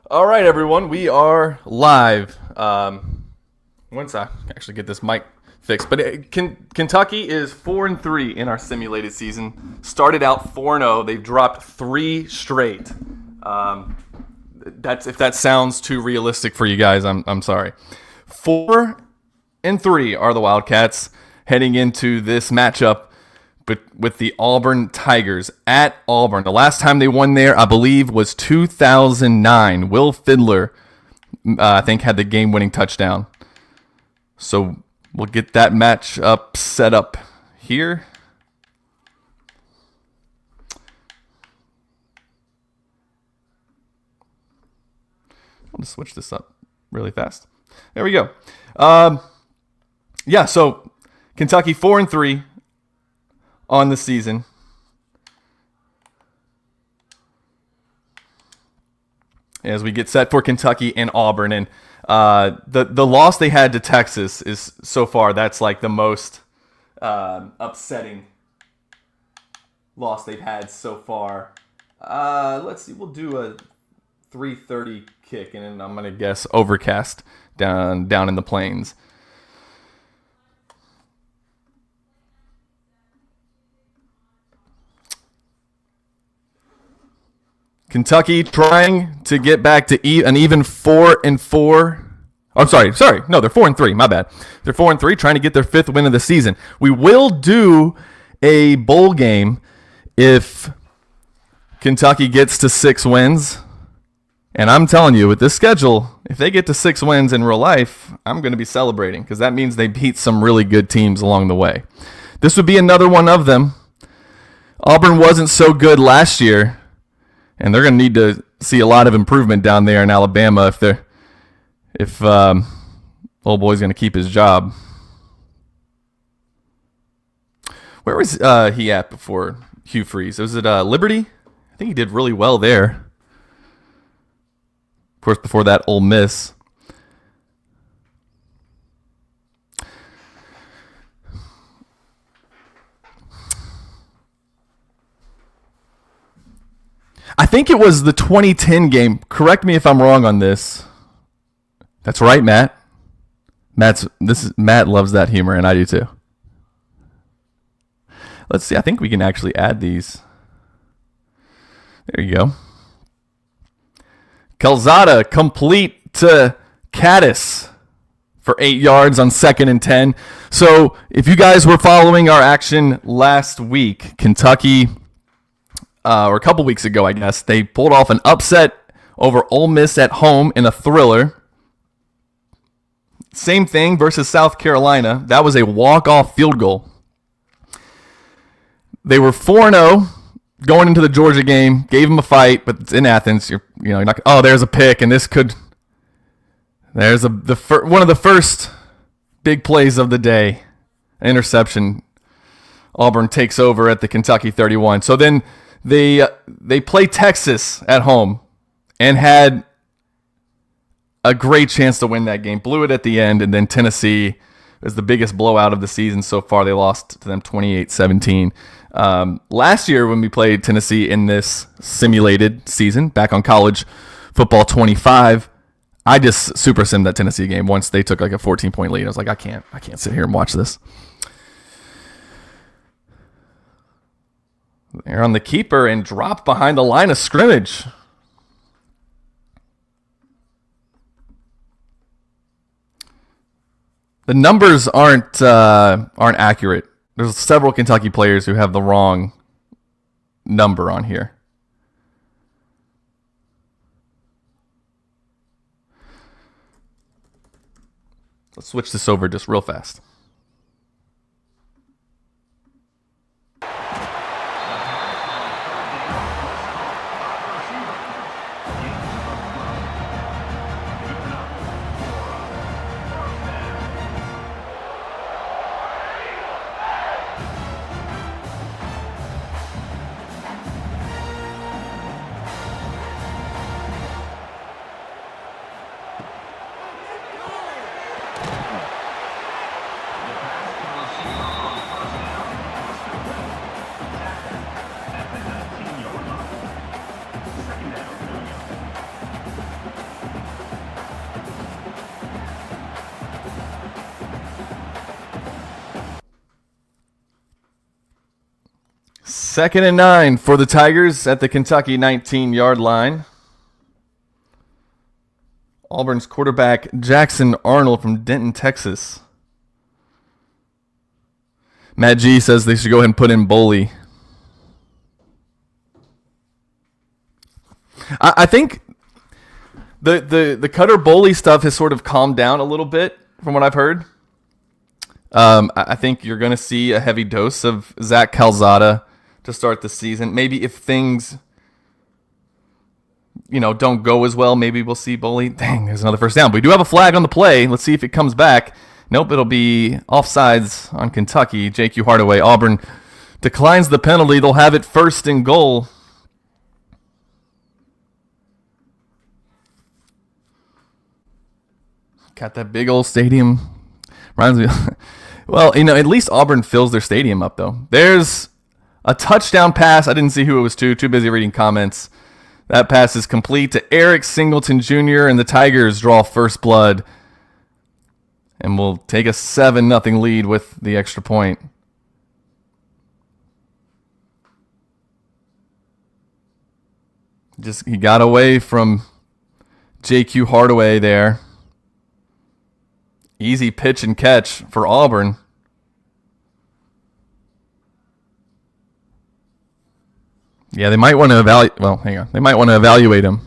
All right, everyone, we are live. Once I actually get this mic fixed, but Kentucky is 4-3 in our simulated season. Started out 4-0. They've dropped 3 straight. That's if that sounds too realistic for you guys. I'm sorry. 4-3 are the Wildcats heading into this matchup. But with the Auburn Tigers at Auburn. The last time they won there, I believe, was 2009. Will Fiddler, I think, had the game-winning touchdown. So we'll get that match up set up here. I'll just switch this up really fast. There we go. So Kentucky 4-3. On the season. As we get set for Kentucky and Auburn. And the loss they had to Texas is so far, that's like the most upsetting loss they've had so far. Let's see, we'll do a 3:30 kick, and I'm going to guess overcast down in the plains. Kentucky trying to get back to an even 4-4. I'm sorry. No, they're 4-3. My bad. They're 4-3, trying to get their 5th win of the season. We will do a bowl game if Kentucky gets to 6 wins. And I'm telling you, with this schedule, if they get to 6 wins in real life, I'm going to be celebrating because that means they beat some really good teams along the way. This would be another one of them. Auburn wasn't so good last year. And they're going to need to see a lot of improvement down there in Alabama if old boy's going to keep his job. Where was he at before Hugh Freeze? Was it Liberty? I think he did really well there. Of course, before that, Ole Miss. I think it was the 2010 game. Correct me if I'm wrong on this. That's right, Matt. Matt loves that humor, and I do too. Let's see. I think we can actually add these. There you go. Calzada complete to Caddis for 8 yards on 2nd and 10. So if you guys were following our action last week, Kentucky, or a couple weeks ago, I guess, they pulled off an upset over Ole Miss at home in a thriller. Same thing versus South Carolina. That was a walk-off field goal. They were 4-0 going into the Georgia game. Gave them a fight, but it's in Athens. You're not. Oh, there's a pick, and this could. There's one of the first big plays of the day. Interception. Auburn takes over at the Kentucky 31. So then they play Texas at home and had a great chance to win that game. Blew it at the end, and then Tennessee is the biggest blowout of the season so far. They lost to them 28-17. Last year when we played Tennessee in this simulated season, back on College Football 25, I just super simmed that Tennessee game once they took like a 14-point lead. I was like, I can't sit here and watch this. They're on the keeper and drop behind the line of scrimmage. The numbers aren't accurate. There's several Kentucky players who have the wrong number on here. Let's switch this over just real fast. 2nd and 9 for the Tigers at the Kentucky 19-yard line. Auburn's quarterback, Jackson Arnold from Denton, Texas. Matt G says they should go ahead and put in Boley. I think the Cutter Boley stuff has sort of calmed down a little bit from what I've heard. I think you're going to see a heavy dose of Zach Calzada to start the season. Maybe if things, don't go as well, maybe we'll see Boley. Dang, there's another first down. But we do have a flag on the play. Let's see if it comes back. Nope, it'll be offsides on Kentucky. J.Q. Hardaway. Auburn declines the penalty. They'll have it 1st and goal. Got that big old stadium. Reminds me. Well, at least Auburn fills their stadium up, though. There's a touchdown pass. I didn't see who it was to. Too busy reading comments. That pass is complete to Eric Singleton Jr., and the Tigers draw first blood. And we'll take a 7-0 lead with the extra point. He got away from J.Q. Hardaway there. Easy pitch and catch for Auburn. Yeah, they might want to evaluate. Well, hang on. They might want to evaluate him.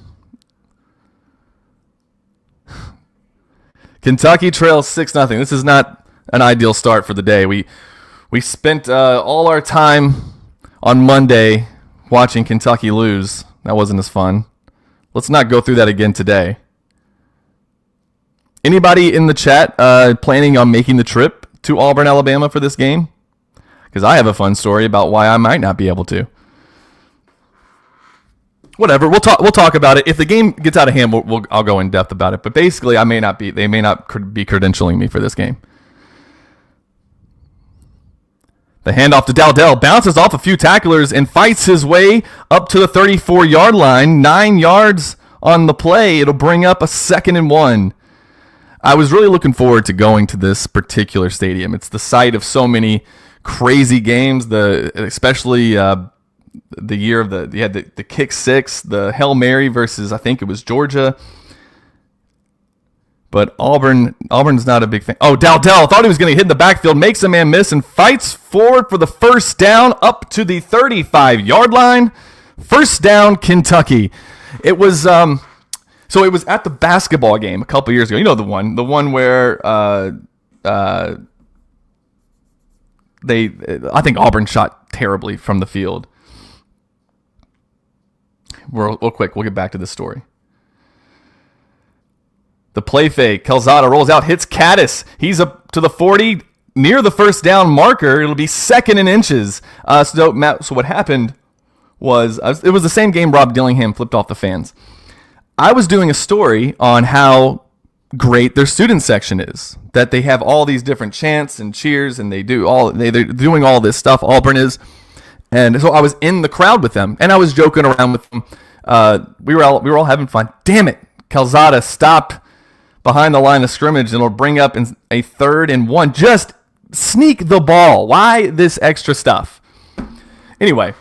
Kentucky trails 6-0. This is not an ideal start for the day. We spent all our time on Monday watching Kentucky lose. That wasn't as fun. Let's not go through that again today. Anybody in the chat planning on making the trip to Auburn, Alabama for this game? Because I have a fun story about why I might not be able to. Whatever, we'll talk about it. If the game gets out of hand, I'll go in depth about it. But basically, they may not be credentialing me for this game. The handoff to Dowdell bounces off a few tacklers and fights his way up to the 34-yard line. 9 yards on the play. It'll bring up a 2nd and 1. I was really looking forward to going to this particular stadium. It's the site of so many crazy games, especially the year of the kick six, the Hail Mary versus I think it was Georgia. But Auburn's not a big fan. Oh, Dowdell thought he was going to hit in the backfield, makes a man miss, and fights forward for the first down up to the 35-yard line. First down, Kentucky. It was so it was at the basketball game a couple years ago. You know the one where I think Auburn shot terribly from the field. Real quick, we'll get back to this story. The play fake. Calzada rolls out, hits Caddis. He's up to the 40, near the first down marker. It'll be 2nd and inches. So what happened was, it was the same game Rob Dillingham flipped off the fans. I was doing a story on how great their student section is. That they have all these different chants and cheers, and they're doing all this stuff, Auburn is. And so I was in the crowd with them, and I was joking around with them. We were all having fun. Damn it, Calzada stopped behind the line of scrimmage, and it'll bring up in a 3rd and 1. Just sneak the ball. Why this extra stuff? Anyway,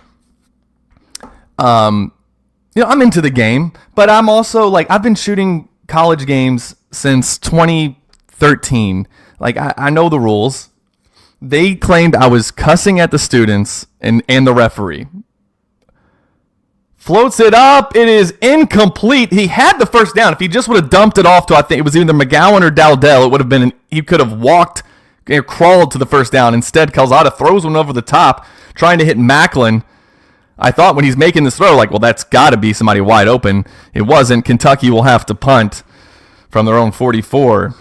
I'm into the game, but I'm also I've been shooting college games since 2013. I know the rules. They claimed I was cussing at the students and the referee. Floats it up. It is incomplete. He had the first down. If he just would have dumped it off to, I think it was either McGowan or Dowdell, it would have been, he could have walked, crawled to the first down. Instead, Calzada throws one over the top, trying to hit Macklin. I thought when he's making this throw, well, that's got to be somebody wide open. It wasn't. Kentucky will have to punt from their own 44.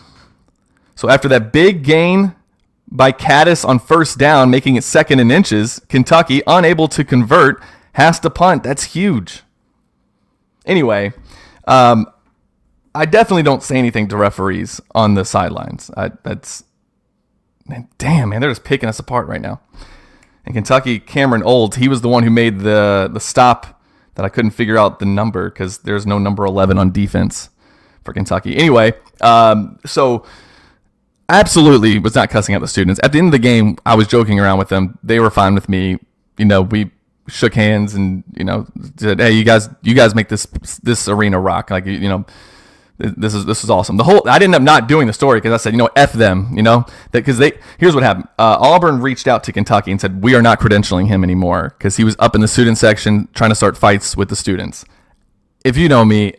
So after that big gain by Caddis on first down, making it 2nd and inches, Kentucky, unable to convert, has to punt. That's huge. Anyway, I definitely don't say anything to referees on the sidelines. Damn, man, they're just picking us apart right now. And Kentucky, Cameron Olds, he was the one who made the stop that I couldn't figure out the number because there's no number 11 on defense for Kentucky. Anyway, so absolutely was not cussing at the students. At the end of the game, I was joking around with them. They were fine with me. shook hands and said, "Hey, you guys make this arena rock." Like this is awesome. I didn't end up not doing the story because I said, F them, because here's what happened. Auburn reached out to Kentucky and said, we are not credentialing him anymore because he was up in the student section trying to start fights with the students. If you know me,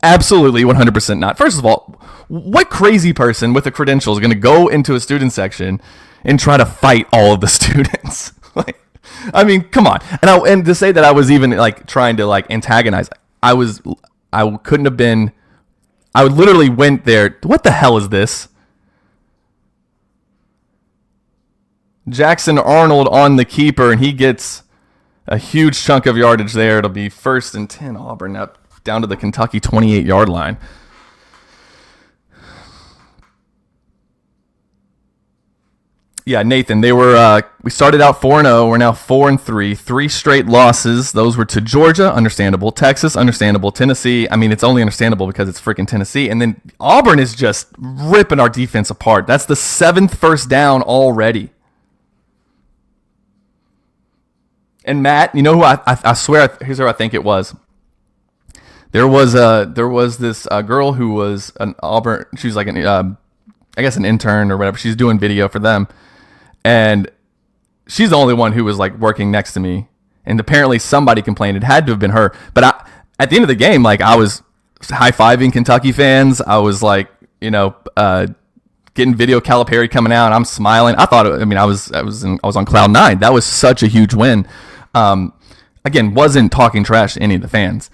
absolutely 100% not. First of all, what crazy person with a credential is going to go into a student section and try to fight all of the students? Like, I mean, come on. And to say that I was even like trying to like antagonize, I couldn't have been. I literally went there. What the hell is this? Jackson Arnold on the keeper, and he gets a huge chunk of yardage there. It'll be 1st and 10 Auburn up down to the Kentucky 28-yard line. Yeah, Nathan, we started out 4-0. We're now 4-3. 3 straight losses. Those were to Georgia, understandable. Texas, understandable. Tennessee, I mean, it's only understandable because it's freaking Tennessee. And then Auburn is just ripping our defense apart. That's the 7th first down already. And Matt, you know who I swear, here's who I think it was. There was this girl who was an Auburn, she was like I guess an intern or whatever. She's doing video for them. And she's the only one who was like working next to me. And apparently somebody complained. It had to have been her. But at the end of the game, like I was high-fiving Kentucky fans. I was like, getting video Calipari coming out. And I'm smiling. I was on cloud 9. That was such a huge win. Again, wasn't talking trash to any of the fans.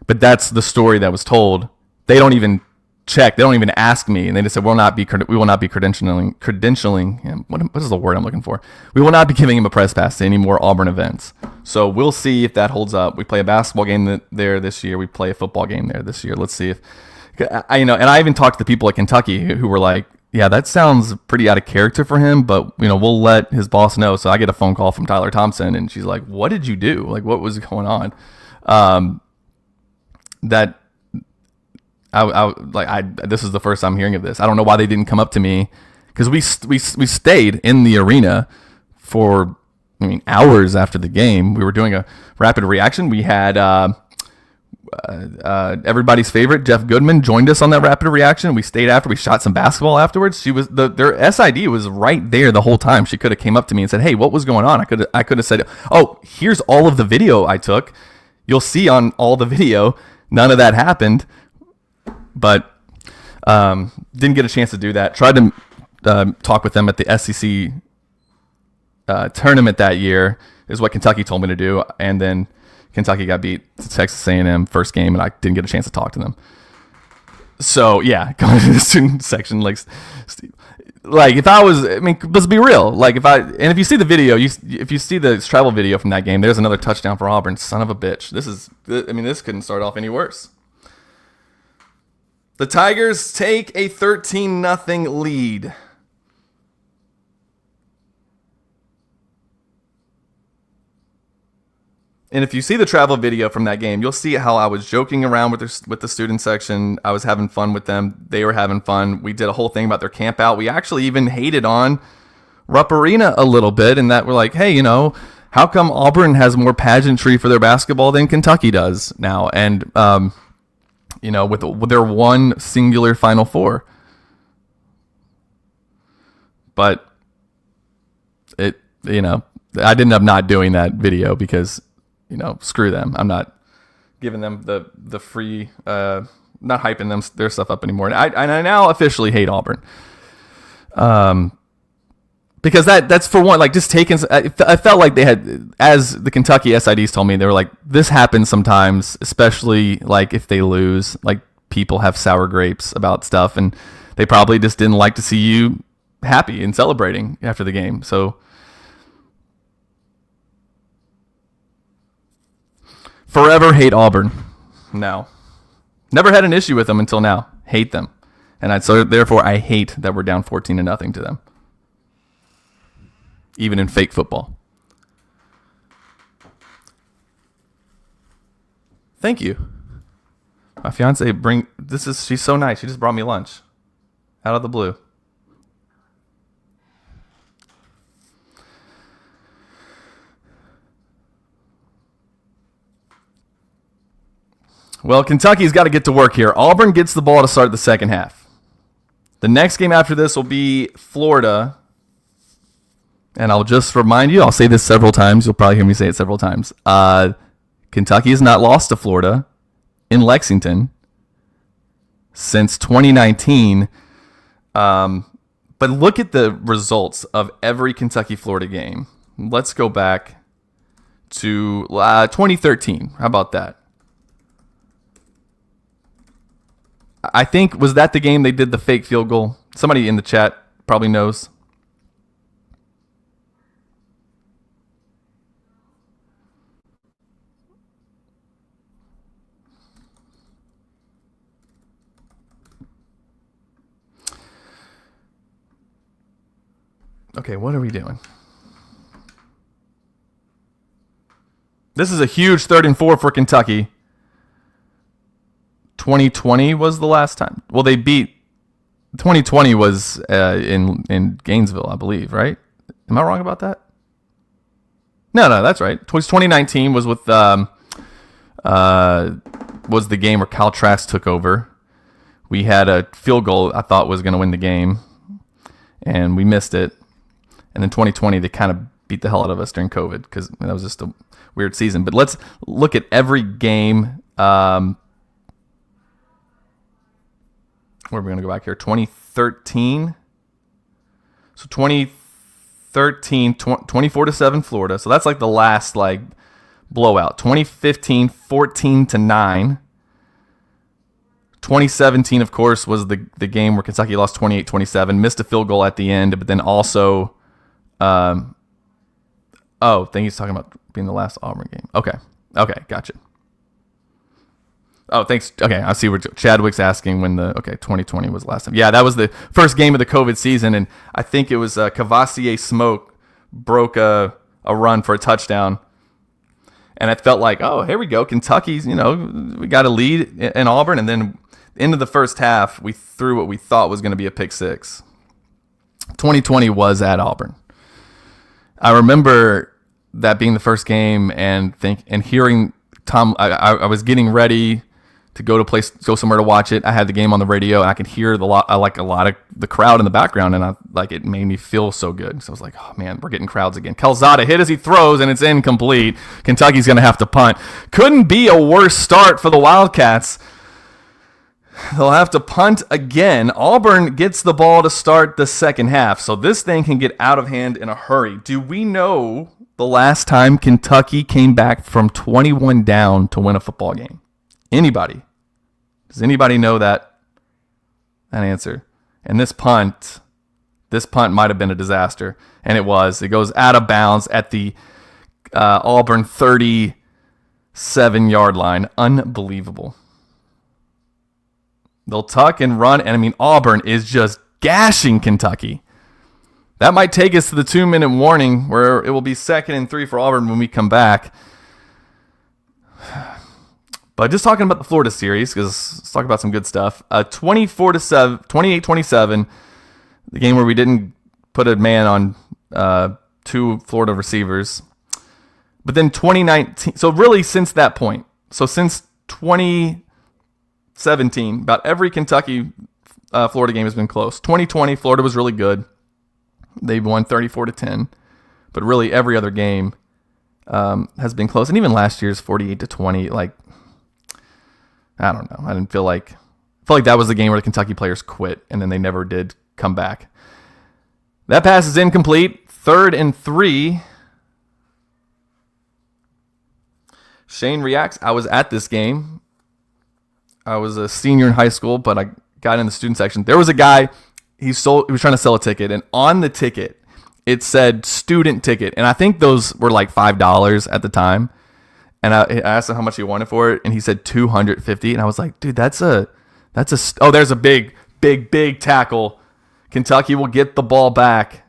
But that's the story that was told. They don't even check. They don't even ask me, and they just said we will not be credentialing him. What is the word I'm looking for? We will not be giving him a press pass to any more Auburn events. So we'll see if that holds up. We play a basketball game there this year. We play a football game there this year. Let's see if and I even talked to the people at Kentucky who were like, yeah, that sounds pretty out of character for him, but we'll let his boss know. So I get a phone call from Tyler Thompson, and she's like, what did you do? Like, what was going on? This is the first time hearing of this. I don't know why they didn't come up to me, because we stayed in the arena for hours after the game. We were doing a rapid reaction. We had everybody's favorite Jeff Goodman joined us on that rapid reaction. We stayed after. We shot some basketball afterwards. She was their SID was right there the whole time. She could have came up to me and said, "Hey, what was going on?" I could have said, "Oh, here's all of the video I took. You'll see on all the video." None of that happened. But didn't get a chance to do that. Tried to talk with them at the SEC tournament that year, is what Kentucky told me to do. And then Kentucky got beat to Texas A&M first game, and I didn't get a chance to talk to them. So, yeah, going to the student section, like if I was, let's be real. Like, if you see the video, if you see the travel video from that game, there's another touchdown for Auburn. Son of a bitch. This couldn't start off any worse. The Tigers take a 13-0 lead. And if you see the travel video from that game, you'll see how I was joking around with the student section. I was having fun with them. They were having fun. We did a whole thing about their camp out. We actually even hated on Rupp Arena a little bit, and that we're like, hey, how come Auburn has more pageantry for their basketball than Kentucky does now? And with their one singular Final Four. But I didn't end up not doing that video because, screw them. I'm not giving them the free, not hyping their stuff up anymore. And I now officially hate Auburn. Because that's for one, like just taking, I felt like they had, as the Kentucky SIDs told me, they were like, this happens sometimes, especially like if they lose, like people have sour grapes about stuff, and they probably just didn't like to see you happy and celebrating after the game. So forever hate Auburn. Now, never had an issue with them until now. Hate them. And so therefore I hate that we're down 14-0 to them. Even in fake football. Thank you. My fiance she's so nice. She just brought me lunch. Out of the blue. Well, Kentucky's got to get to work here. Auburn gets the ball to start the second half. The next game after this will be Florida. And I'll just remind you, I'll say this several times. You'll probably hear me say it several times. Kentucky has not lost to Florida in Lexington since 2019. But look at the results of every Kentucky-Florida game. Let's go back to 2013. How about that? I think, was that the game they did the fake field goal? Somebody in the chat probably knows. Okay, what are we doing? This is a huge 3rd and 4 for Kentucky. 2020 was the last time. Well, they beat. 2020 was in Gainesville, I believe, right? Am I wrong about that? No, that's right. 2019 was with was the game where Kyle Trask took over. We had a field goal I thought was going to win the game, and we missed it. And then 2020, they kind of beat the hell out of us during COVID because that was just a weird season. But let's look at every game. Where are we going to go back here? 2013. So 2013, 24-7 Florida. So that's like the last like blowout. 2015, 14-9. 2017, of course, was the game where Kentucky lost 28-27. Missed a field goal at the end, but then also... I think he's talking about being the last Auburn game. Okay, gotcha. Oh, thanks. Okay, I see where Chadwick's asking when 2020 was the last time. Yeah, that was the first game of the COVID season, and I think it was Cavassier Smoke broke a run for a touchdown, and it felt like, oh, here we go, Kentucky's, we got a lead in Auburn, and then into the first half, we threw what we thought was going to be a pick six. 2020 was at Auburn. I remember that being the first game and hearing Tom. I was getting ready to go somewhere to watch it. I had the game on the radio and I could hear a lot of the crowd in the background, and it made me feel so good. So I was like, oh man, we're getting crowds again. Calzada hit as he throws and it's incomplete. Kentucky's going to have to punt. Couldn't be a worse start for the Wildcats. They'll have to punt again. Auburn gets the ball to start the second half, so this thing can get out of hand in a hurry. Do we know the last time Kentucky came back from 21 down to win a football game? Anybody? Does anybody know that answer? And this punt might have been a disaster, and it was. It goes out of bounds at the Auburn 37-yard line. Unbelievable. They'll tuck and run, and Auburn is just gashing Kentucky. That might take us to the 2-minute warning where it will be 2nd and 3 for Auburn when we come back. But just talking about the Florida series, because let's talk about some good stuff. 28-27, the game where we didn't put a man on 2 Florida receivers. But then 2019, so really since that point, since 2017, about every Kentucky Florida game has been close. 2020, Florida was really good. They won 34-10, but really every other game has been close. And even last year's 48-20, I don't know. I felt like that was the game where the Kentucky players quit, and then they never did come back. That pass is incomplete. 3rd and 3. Shane reacts. I was at this game. I was a senior in high school, but I got in the student section. There was a guy, he was trying to sell a ticket, and on the ticket, it said student ticket. And I think those were like $5 at the time. And I asked him how much he wanted for it, and he said $250. And I was like, dude, there's a big tackle. Kentucky will get the ball back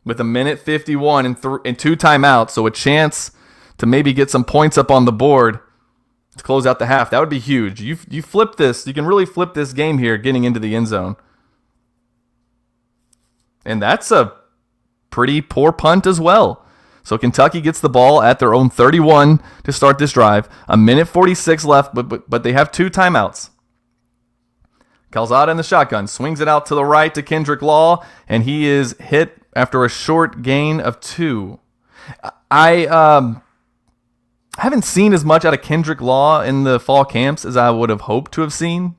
with 1:51 and 2 timeouts, so a chance to maybe get some points up on the board to close out the half. That would be huge. You flip this. You can really flip this game here, getting into the end zone. And that's a pretty poor punt as well. So Kentucky gets the ball at their own 31 to start this drive. 1:46 left, but they have 2 timeouts. Calzada in the shotgun, swings it out to the right to Kendrick Law, and he is hit after a short gain of 2. I haven't seen as much out of Kendrick Law in the fall camps as I would have hoped to have seen.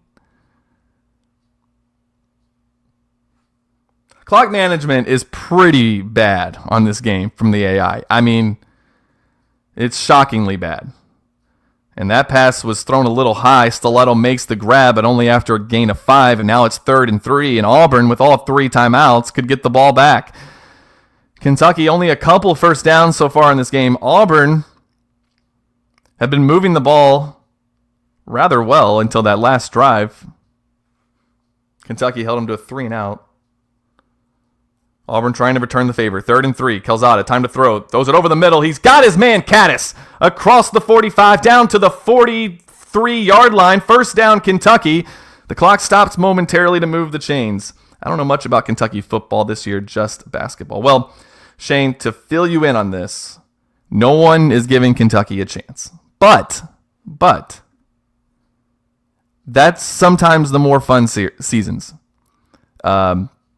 Clock management is pretty bad on this game from the AI. I mean, it's shockingly bad. And that pass was thrown a little high. Toledo makes the grab, but only after a gain of 5, and now it's 3rd and 3. And Auburn, with all 3 timeouts, could get the ball back. Kentucky only a couple first downs so far in this game. Auburn have been moving the ball rather well until that last drive. Kentucky held them to a 3-and-out. Auburn trying to return the favor. 3rd and 3. Calzada, time to throw. Throws it over the middle. He's got his man, Caddis, across the 45, down to the 43-yard line. First down, Kentucky. The clock stops momentarily to move the chains. I don't know much about Kentucky football this year, just basketball. Well, Shane, to fill you in on this, no one is giving Kentucky a chance. But that's sometimes the more fun seasons.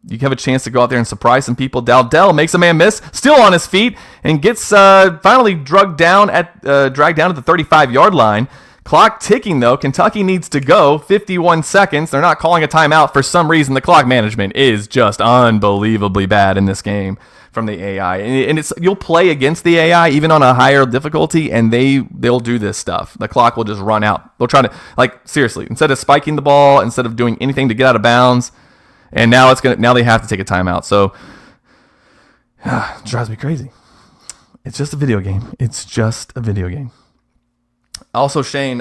You have a chance to go out there and surprise some people. Dowdell makes a man miss, still on his feet, and gets finally dragged down at the 35-yard line. Clock ticking, though. Kentucky needs to go. 51 seconds. They're not calling a timeout. For some reason, the clock management is just unbelievably bad in this game from the AI. And you'll play against the AI even on a higher difficulty, and they'll do this stuff. The clock will just run out. They'll try to, seriously, instead of spiking the ball, instead of doing anything to get out of bounds, and now they have to take a timeout. So it drives me crazy. It's just a video game. It's just a video game. Also, Shane,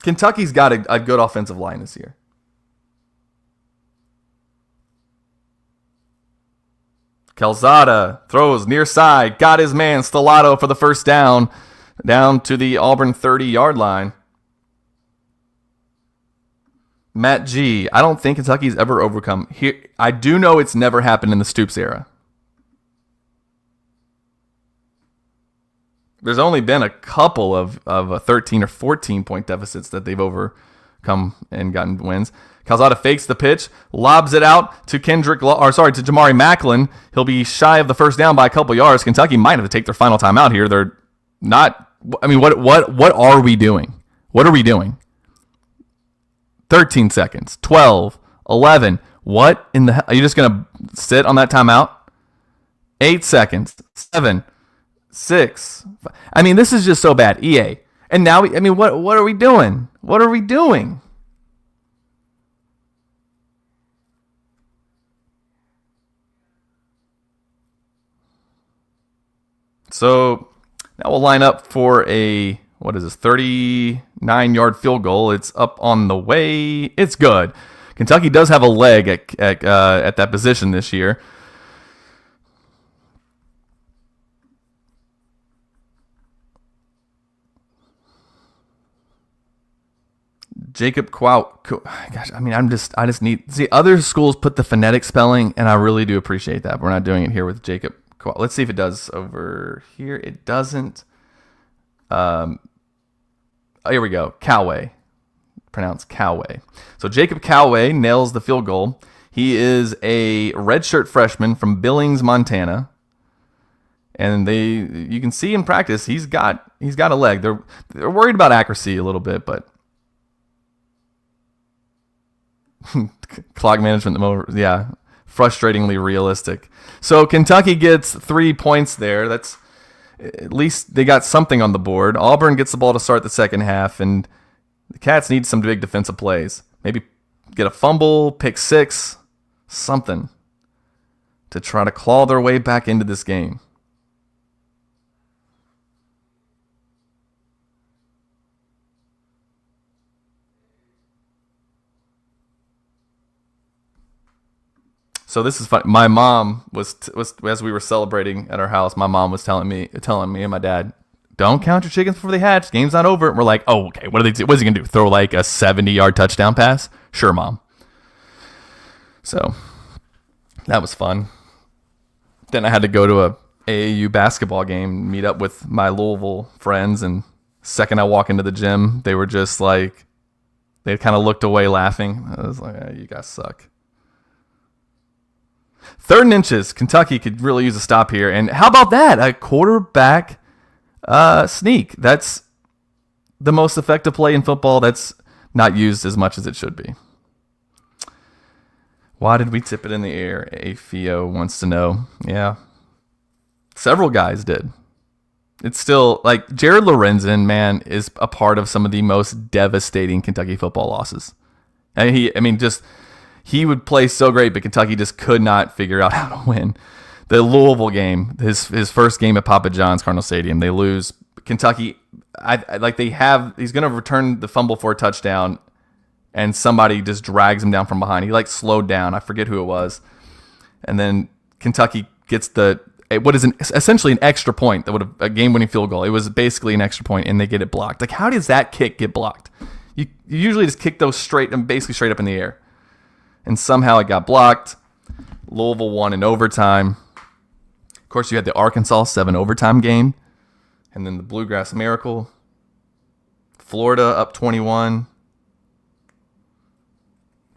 Kentucky's got a good offensive line this year. Calzada throws near side. Got his man, Stellato, for the first down to the Auburn 30-yard line. Matt G, I don't think Kentucky's ever overcome. Here, I do know it's never happened in the Stoops era. There's only been a couple of 13 or 14 point deficits that they've overcome and gotten wins. Calzada fakes the pitch, lobs it out to Jamari Macklin. He'll be shy of the first down by a couple yards. Kentucky might have to take their final timeout here. They're not. I mean, what are we doing? What are we doing? 13 seconds, 12, 11. What in the hell? Are you just going to sit on that timeout? 8 seconds, 7, 6. I mean, this is just so bad. EA. And now, what are we doing? What are we doing? So now we'll line up for a, 39-yard field goal. It's up on the way. It's good. Kentucky does have a leg at that position this year. Jacob gosh, I just need, see, other schools put the phonetic spelling, and I really do appreciate that. But we're not doing it here with Jacob. Let's see if it does over here. It doesn't. Here we go. Coway. Pronounced Coway. So Jacob Coway nails the field goal. He is a redshirt freshman from Billings, Montana. And you can see in practice he's got a leg. They're worried about accuracy a little bit, but clock management, frustratingly realistic. So Kentucky gets 3 points there. That's at least they got something on the board. Auburn gets the ball to start the second half, and the Cats need some big defensive plays. Maybe get a fumble, pick 6, something to try to claw their way back into this game. So this is fun. My mom was as we were celebrating at our house, my mom was telling me and my dad, don't count your chickens before they hatch. Game's not over. And we're like, oh, okay. What is he going to do? Throw like a 70-yard touchdown pass? Sure, Mom. So that was fun. Then I had to go to AAU basketball game, meet up with my Louisville friends, and second I walk into the gym, they were just like, they kind of looked away laughing. I was like, you guys suck. 3rd and inches. Kentucky could really use a stop here. And how about that? A quarterback sneak. That's the most effective play in football that's not used as much as it should be. Why did we tip it in the air? AFIO wants to know. Yeah. Several guys did. It's still like Jared Lorenzen, man, is a part of some of the most devastating Kentucky football losses. And he would play so great, but Kentucky just could not figure out how to win. The Louisville game, his first game at Papa John's Cardinal Stadium, they lose. Kentucky, he's going to return the fumble for a touchdown, and somebody just drags him down from behind. He slowed down. I forget who it was. And then Kentucky gets what is essentially an extra point, that would have a game-winning field goal. It was basically an extra point, and they get it blocked. Like, how does that kick get blocked? You usually just kick those straight up in the air. And somehow it got blocked. Louisville won in overtime. Of course, you had the Arkansas 7 overtime game. And then the Bluegrass Miracle. Florida up 21.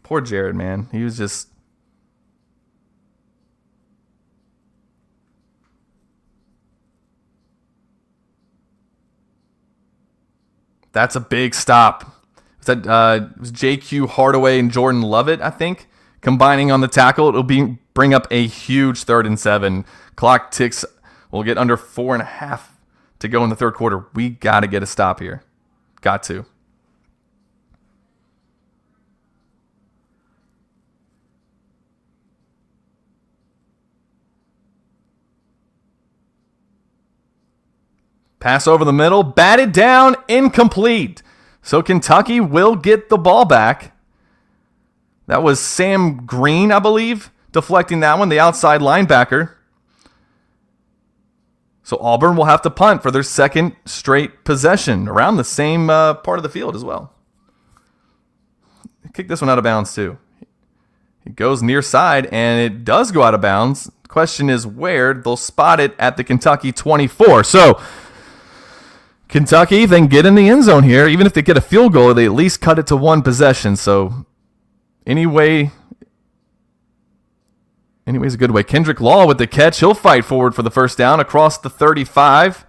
Poor Jared, man. He was just... That's a big stop. It was JQ Hardaway and Jordan Lovett, I think, combining on the tackle. It'll bring up a huge 3rd and 7. Clock ticks. We'll get under 4.5 to go in the 3rd quarter. We got to get a stop here. Got to. Pass over the middle, batted down, incomplete. So Kentucky will get the ball back. That was Sam Green, I believe, deflecting that one, the outside linebacker. So Auburn will have to punt for their 2nd straight possession around the same part of the field as well. Kick this one out of bounds too. It goes near side, and it does go out of bounds. Question is where. They'll spot it at the Kentucky 24. So Kentucky then get in the end zone here. Even if they get a field goal, they at least cut it to 1 possession. So anyways, a good way. Kendrick Law with the catch. He'll fight forward for the first down across the 35.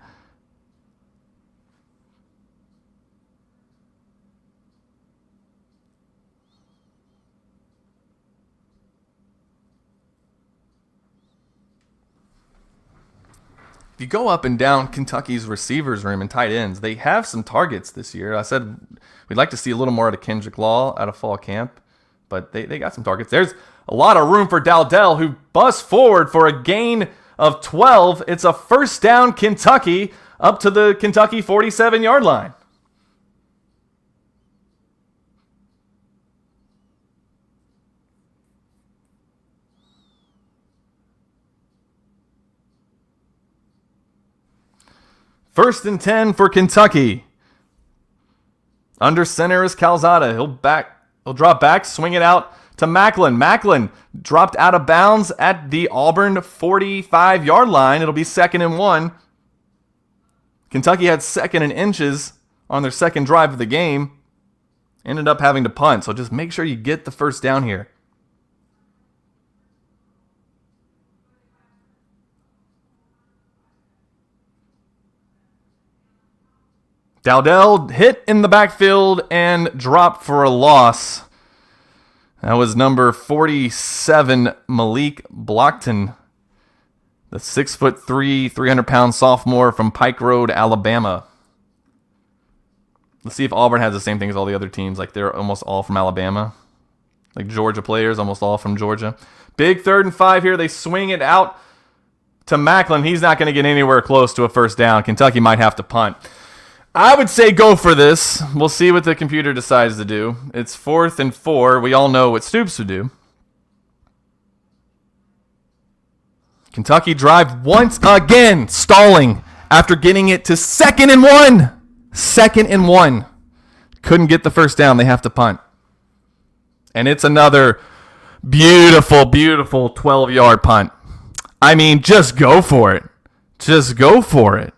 If you go up and down Kentucky's receivers room and tight ends, they have some targets this year. I said we'd like to see a little more out of Kendrick Law out of fall camp, but they got some targets. There's a lot of room for Dowdell, who busts forward for a gain of 12. It's a first down Kentucky up to the Kentucky 47-yard line. First and 10 for Kentucky. Under center is Calzada. He'll drop back, swing it out to Macklin. Macklin dropped out of bounds at the Auburn 45-yard line. It'll be 2nd and 1. Kentucky had 2nd and inches on their 2nd drive of the game. Ended up having to punt, so just make sure you get the first down here. Dowdell hit in the backfield and dropped for a loss. That was number 47, Malik Blockton, the 6'3", 300-pound sophomore from Pike Road, Alabama. Let's see if Auburn has the same thing as all the other teams. Like, they're almost all from Alabama. Like, Georgia players, almost all from Georgia. Big 3rd and 5 here. They swing it out to Macklin. He's not going to get anywhere close to a first down. Kentucky might have to punt. I would say go for this. We'll see what the computer decides to do. It's 4th and 4. We all know what Stoops would do. Kentucky drive once again, stalling after getting it to 2nd and 1. 2nd and 1. Couldn't get the first down. They have to punt. And it's another beautiful, beautiful 12-yard punt. I mean, just go for it. Just go for it.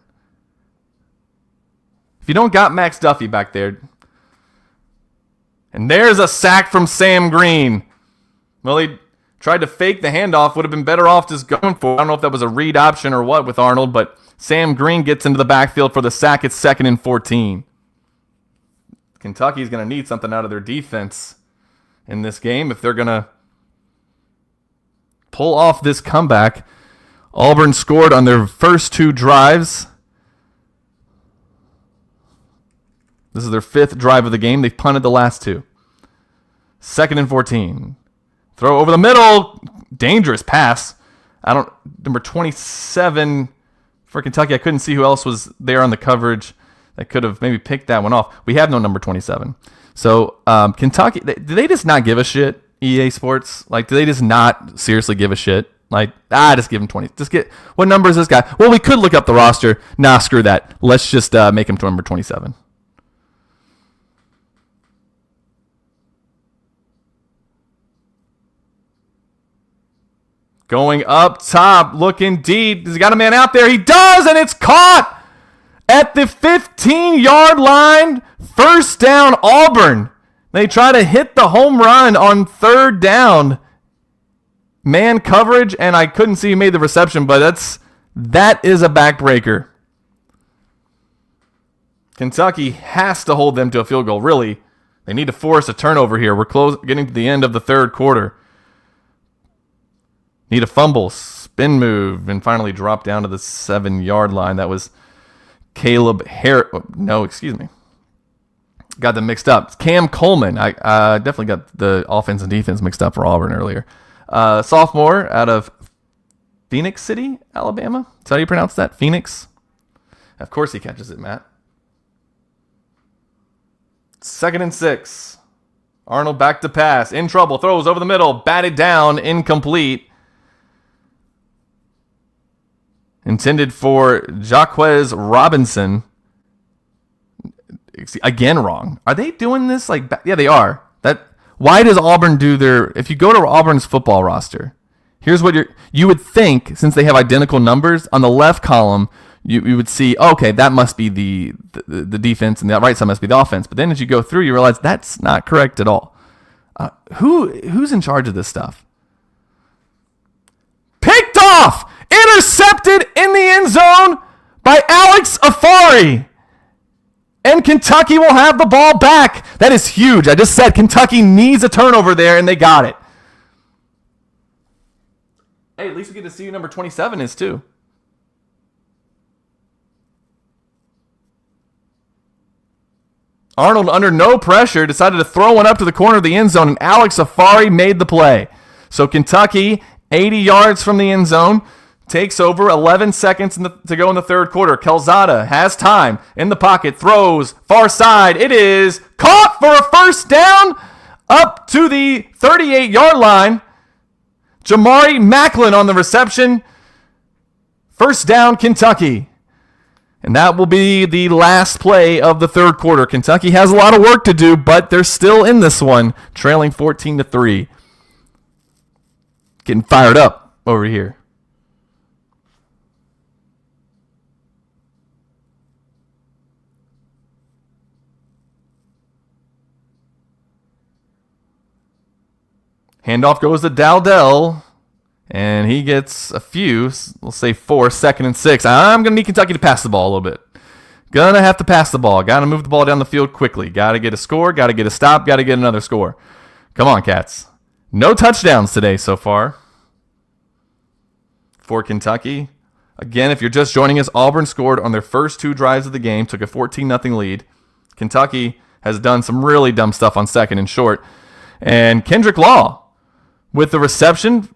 If you don't got Max Duffy back there. And there's a sack from Sam Green. Well, he tried to fake the handoff. Would have been better off just going for it. I don't know if that was a read option or what with Arnold, but Sam Green gets into the backfield for the sack. It's 2nd and 14. Kentucky's going to need something out of their defense in this game if they're going to pull off this comeback. Auburn scored on their first 2 drives. This is their 5th drive of the game. They've punted the last 2. 2nd and 14. Throw over the middle. Dangerous pass. Number 27 for Kentucky. I couldn't see who else was there on the coverage that could have maybe picked that one off. We have no number 27. So Kentucky, do they just not give a shit, EA Sports? Like, do they just not seriously give a shit? Like, just give him 20. Just get, what number is this guy? Well, we could look up the roster. Nah, screw that. Let's just make him to number 27. Going up top, looking deep. Has he got a man out there? He does, and it's caught at the 15-yard line. First down, Auburn. They try to hit the home run on 3rd down. Man coverage, and I couldn't see who made the reception, but that is a backbreaker. Kentucky has to hold them to a field goal. Really, they need to force a turnover here. We're getting to the end of the 3rd quarter. Need a fumble, spin move, and finally drop down to the 7-yard line. That was Caleb Harris. No, excuse me. Got them mixed up. Cam Coleman. I definitely got the offense and defense mixed up for Auburn earlier. Sophomore out of Phoenix City, Alabama. Is that how you pronounce that? Phoenix? Of course he catches it, Matt. 2nd and 6. Arnold back to pass. In trouble. Throws over the middle. Batted down. Incomplete. Intended for Jaquez Robinson. Again, wrong. Are they doing this? Yeah, they are. Why does Auburn do their... If you go to Auburn's football roster, here's what you would think, since they have identical numbers, on the left column, you would see, okay, that must be the defense, and that right side must be the offense. But then as you go through, you realize that's not correct at all. Who's in charge of this stuff? Picked off! Intercepted in the end zone by Alex Afari. And Kentucky will have the ball back. That is huge. I just said Kentucky needs a turnover there, and they got it. Hey, at least we get to see who number 27 is, too. Arnold, under no pressure, decided to throw one up to the corner of the end zone, and Alex Afari made the play. So Kentucky, 80 yards from the end zone, takes over. 11 seconds to go in the 3rd quarter. Calzada has time in the pocket, throws far side. It is caught for a first down up to the 38-yard line. Jamari Macklin on the reception. First down, Kentucky. And that will be the last play of the 3rd quarter. Kentucky has a lot of work to do, but they're still in this one, trailing 14-3. Getting fired up over here. Handoff goes to Dowdell, and he gets a few, we'll say 4, 2nd and 6. I'm going to need Kentucky to pass the ball a little bit. Going to have to pass the ball. Got to move the ball down the field quickly. Got to get a score, got to get a stop, got to get another score. Come on, Cats. No touchdowns today so far for Kentucky. Again, if you're just joining us, Auburn scored on their first 2 drives of the game, took a 14-0 lead. Kentucky has done some really dumb stuff on 2nd and short. And Kendrick Law with the reception,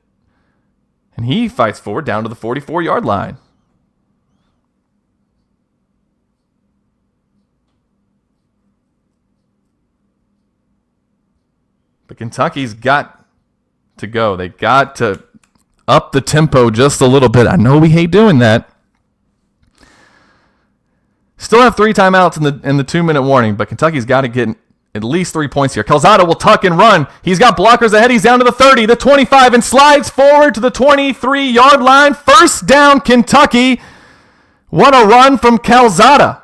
and he fights forward down to the 44-yard line. But Kentucky's got to go. They got to up the tempo just a little bit. I know we hate doing that. Still have 3 timeouts in the 2-minute warning, but Kentucky's got to get at least 3 points here. Calzada will tuck and run. He's got blockers ahead. He's down to the 30, the 25, and slides forward to the 23-yard line. First down, Kentucky. What a run from Calzada.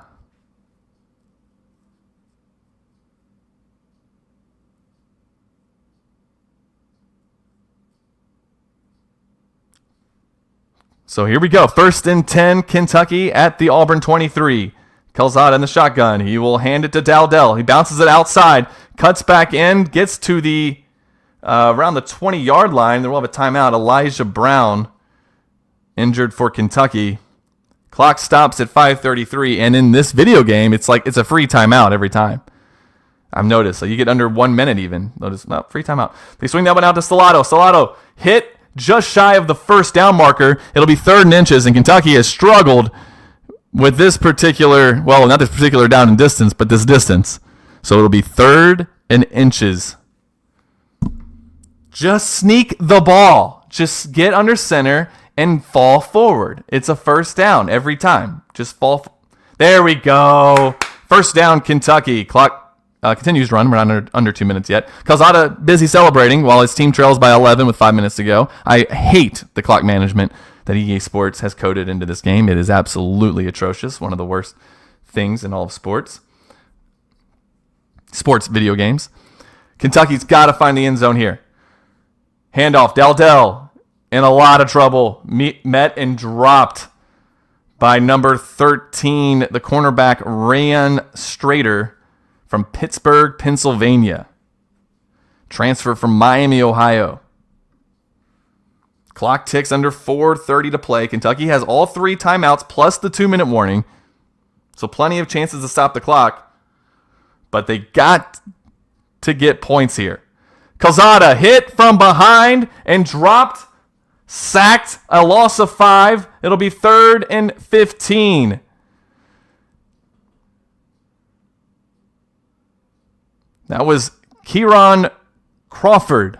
So here we go. 1st and 10, Kentucky at the Auburn 23. Calzada in the shotgun. He will hand it to Dowdell. He bounces it outside, cuts back in, gets to the around the 20-yard line. Then we'll have a timeout. Elijah Brown injured for Kentucky. Clock stops at 5:33, and in this video game, it's like it's a free timeout every time. I've noticed. So you get under 1 minute even. Notice, no, free timeout. They swing that one out to Stellato. Stellato hit just shy of the first down marker. It'll be 3rd and inches, and Kentucky has struggled with this particular, well, not this particular down and distance, but this distance. So it'll be 3rd and inches. Just sneak the ball. Just get under center and fall forward. It's a 1st down every time. Just fall. There we go. 1st down, Kentucky. Clock continues to run. We're not under 2 minutes yet. Calzada busy celebrating while his team trails by 11 with 5 minutes to go. I hate the clock management that EA Sports has coded into this game. It is absolutely atrocious. One of the worst things in all of sports. Sports video games. Kentucky's got to find the end zone here. Handoff. Dowdell in a lot of trouble. Met and dropped by number 13, the cornerback Ryan Strader from Pittsburgh, Pennsylvania. Transfer from Miami, Ohio. Clock ticks under 4:30 to play. Kentucky has all 3 timeouts plus the 2-minute warning. So plenty of chances to stop the clock. But they got to get points here. Calzada hit from behind and dropped. Sacked. A loss of 5. It'll be 3rd and 15. That was Kieran Crawford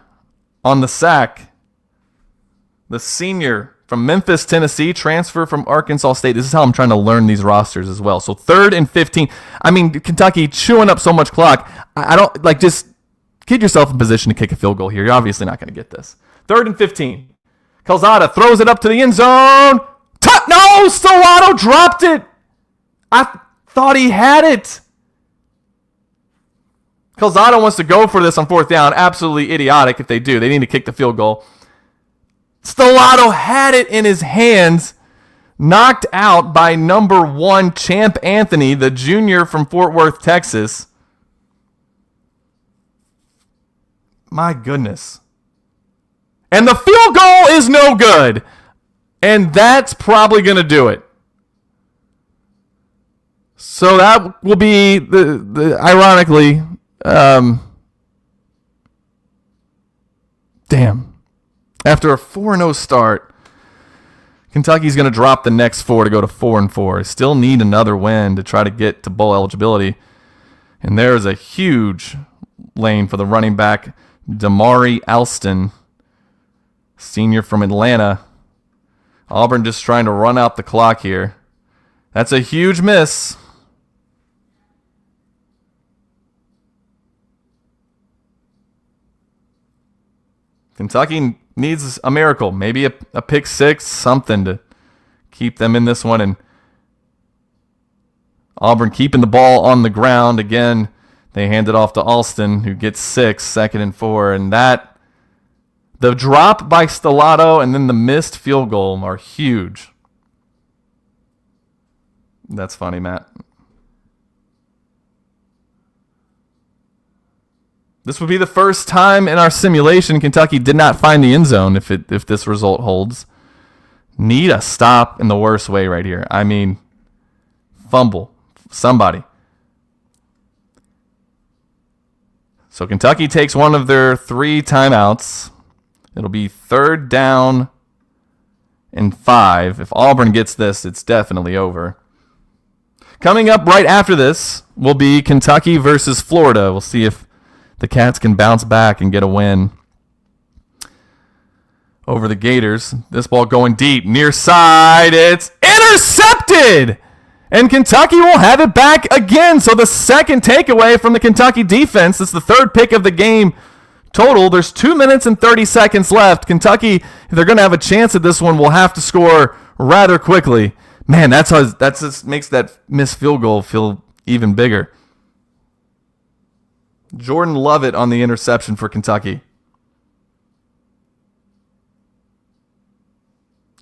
on the sack. The senior from Memphis, Tennessee, transfer from Arkansas State. This is how I'm trying to learn these rosters as well. So 3rd and 15. I mean, Kentucky chewing up so much clock. I don't, like, just get yourself in position to kick a field goal here. You're obviously not going to get this. 3rd and 15. Calzada throws it up to the end zone. No, Stellato dropped it. I thought he had it. Calzada wants to go for this on 4th down. Absolutely idiotic if they do. They need to kick the field goal. Stellato had it in his hands. Knocked out by number 1, Champ Anthony, the junior from Fort Worth, Texas. My goodness. And the field goal is no good. And that's probably going to do it. So that will be, the ironically, damn. After a 4-0 start, Kentucky's going to drop the next 4 to go to 4-4. Still need another win to try to get to bowl eligibility. And there's a huge lane for the running back, Damari Alston, senior from Atlanta. Auburn just trying to run out the clock here. That's a huge miss. Kentucky needs a miracle, maybe a pick 6, something to keep them in this one. And Auburn keeping the ball on the ground. Again, they hand it off to Alston, who gets 6, 2nd and 4. And that, the drop by Stellato and then the missed field goal are huge. That's funny, Matt. This would be the first time in our simulation Kentucky did not find the end zone if this result holds. Need a stop in the worst way right here. I mean, fumble. Somebody. So Kentucky takes one of their 3 timeouts. It'll be 3rd down and 5. If Auburn gets this, it's definitely over. Coming up right after this will be Kentucky versus Florida. We'll see if the Cats can bounce back and get a win over the Gators. This ball going deep, near side. It's intercepted! And Kentucky will have it back again. So the second takeaway from the Kentucky defense. It's the 3rd pick of the game total. There's 2 minutes and 30 seconds left. Kentucky, if they're going to have a chance at this one, will have to score rather quickly. Man, that just makes that missed field goal feel even bigger. Jordan Lovett on the interception for Kentucky.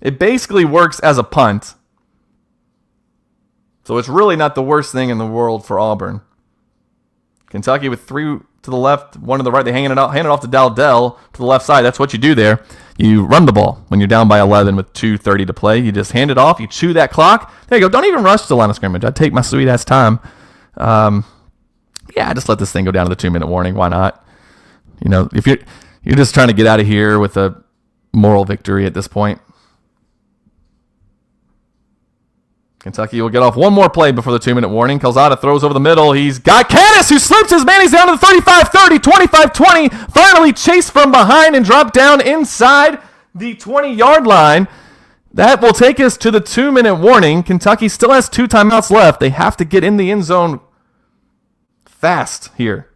It basically works as a punt. So it's really not the worst thing in the world for Auburn. Kentucky with 3 to the left, 1 to the right. They hand it off to Dowdell to the left side. That's what you do there. You run the ball when you're down by 11 with 2:30 to play. You just hand it off. You chew that clock. There you go. Don't even rush to the line of scrimmage. I'd take my sweet-ass time. Just let this thing go down to the 2-minute warning. Why not? If you're just trying to get out of here with a moral victory at this point. Kentucky will get off one more play before the 2-minute warning. Calzada throws over the middle. He's got Caddis, who slips his man. He's down to the 35-30, 25-20. Finally chased from behind and dropped down inside the 20-yard line. That will take us to the 2-minute warning. Kentucky still has 2 timeouts left. They have to get in the end zone fast here.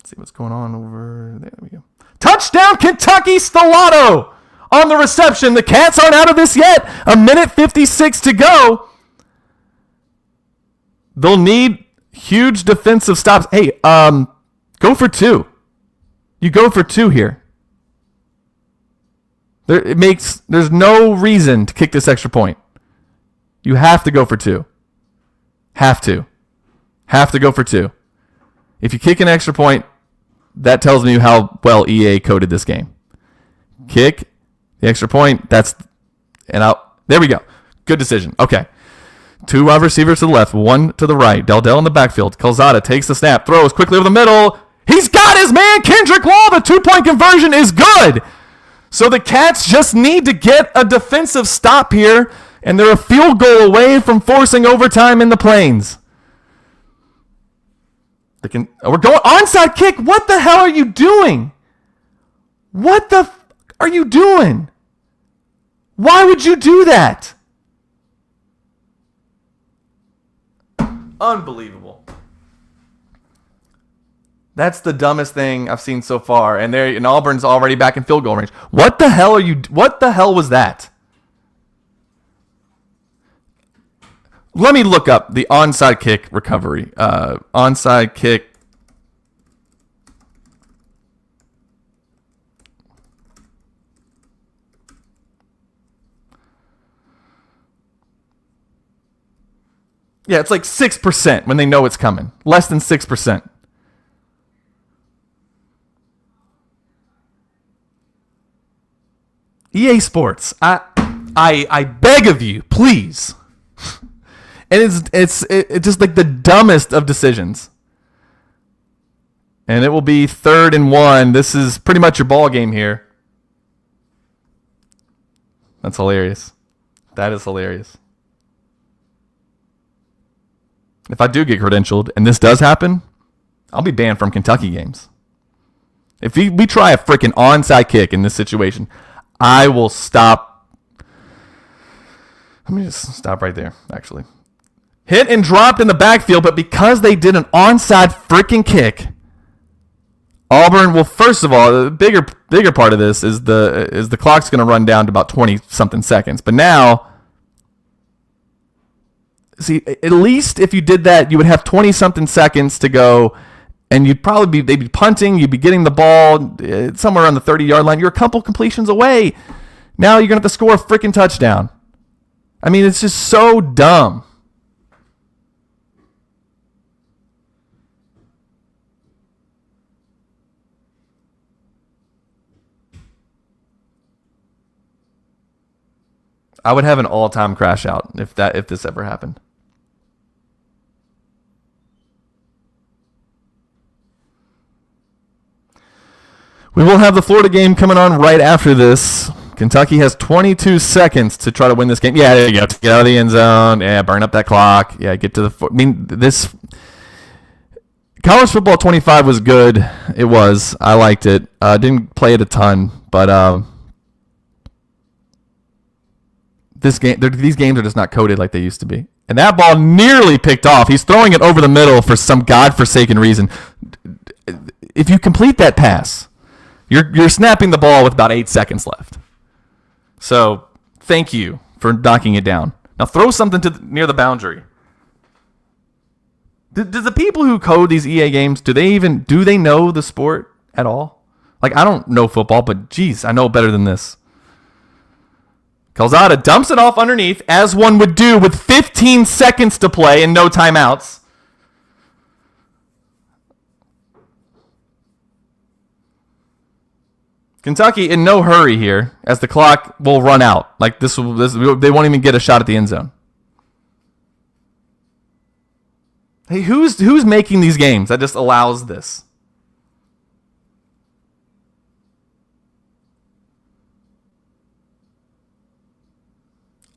See what's going on over there. We go. Touchdown, Kentucky! Stellato on the reception. The Cats aren't out of this yet. 1:56 to go. They'll need huge defensive stops. Hey, go for 2. You go for 2 here. There's no reason to kick this extra point. You have to go for 2. Have to go for 2. If you kick an extra point, that tells me how well EA coded this game. Kick the extra point. There we go. Good decision. Okay. 2 wide receivers to the left, 1 to the right. Dowdell in the backfield. Calzada takes the snap, throws quickly over the middle. He's got his man, Kendrick Law. The 2-point conversion is good. So the Cats just need to get a defensive stop here, and they're a field goal away from forcing overtime in the Plains. We're going onside kick. What the hell are you doing? What the are you doing? Why would you do that? Unbelievable. That's the dumbest thing I've seen so far. And Auburn's already back in field goal range. What the hell was that? Let me look up the onside kick recovery. Onside kick. Yeah, it's like 6% when they know it's coming. Less than 6%. EA Sports, I beg of you, please. And it's just like the dumbest of decisions. And it will be 3rd and 1. This is pretty much your ball game here. That's hilarious. That is hilarious. If I do get credentialed and this does happen, I'll be banned from Kentucky games. If we try a freaking onside kick in this situation, I will stop. Let me just stop right there, actually. Hit and dropped in the backfield, but because they did an onside freaking kick, Auburn, well, first of all, the bigger part of this is the clock's going to run down to about 20-something seconds. But now, see, at least if you did that, you would have 20-something seconds to go, and they'd be punting, you'd be getting the ball somewhere on the 30-yard line. You're a couple completions away. Now you're going to have to score a freaking touchdown. I mean, it's just so dumb. I would have an all-time crash out if this ever happened. We will have the Florida game coming on right after this. Kentucky has 22 seconds to try to win this game. Yeah, there you go. Get out of the end zone. Yeah, burn up that clock. Yeah, get to this college football 25 was good. It was. I liked it. Didn't play it a ton, but these games are just not coded like they used to be. And that ball nearly picked off. He's throwing it over the middle for some godforsaken reason. If you complete that pass, you're snapping the ball with about 8 seconds left. So thank you for knocking it down. Now throw something near the boundary. Do the people who code these EA games, do they know the sport at all? Like, I don't know football, but geez, I know better than this. Calzada dumps it off underneath, as one would do with 15 seconds to play and no timeouts. Kentucky in no hurry here, as the clock will run out. Like they won't even get a shot at the end zone. Hey, who's making these games that just allows this?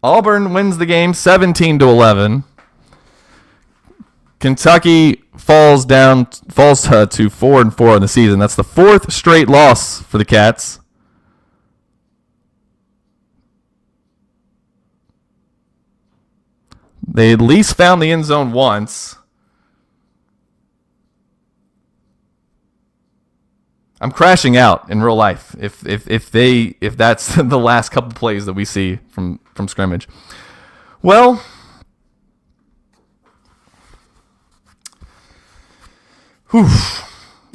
Auburn wins the game 17-11. Kentucky falls to 4-4 in the season. That's the fourth straight loss for the Cats. They at least found the end zone once. I'm crashing out in real life if that's the last couple plays that we see from scrimmage. Well,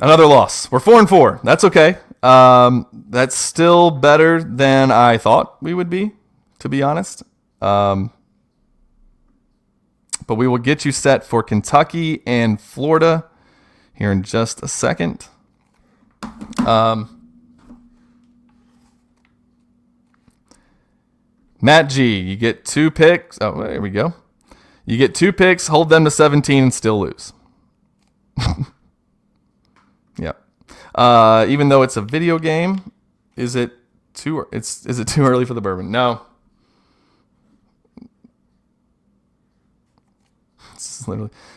another loss. We're 4-4. That's okay. That's still better than I thought we would be, to be honest. But we will get you set for Kentucky and Florida here in just a second. Matt G, you get 2 picks. Oh, there we go. You get 2 picks, hold them to 17, and still lose. Yep. Even though it's a video game, is it too early for the bourbon? No.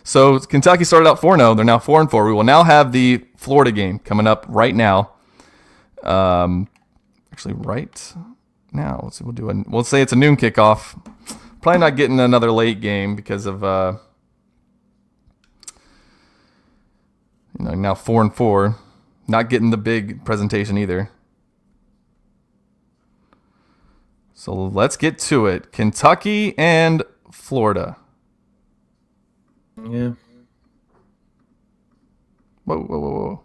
So Kentucky started out 4-0. They're now 4-4. We will now have the Florida game coming up right now. Actually, right now. Let's see. We'll say it's a noon kickoff. Probably not getting another late game because of now 4-4. Not getting the big presentation either. So let's get to it. Kentucky and Florida. Yeah. Whoa.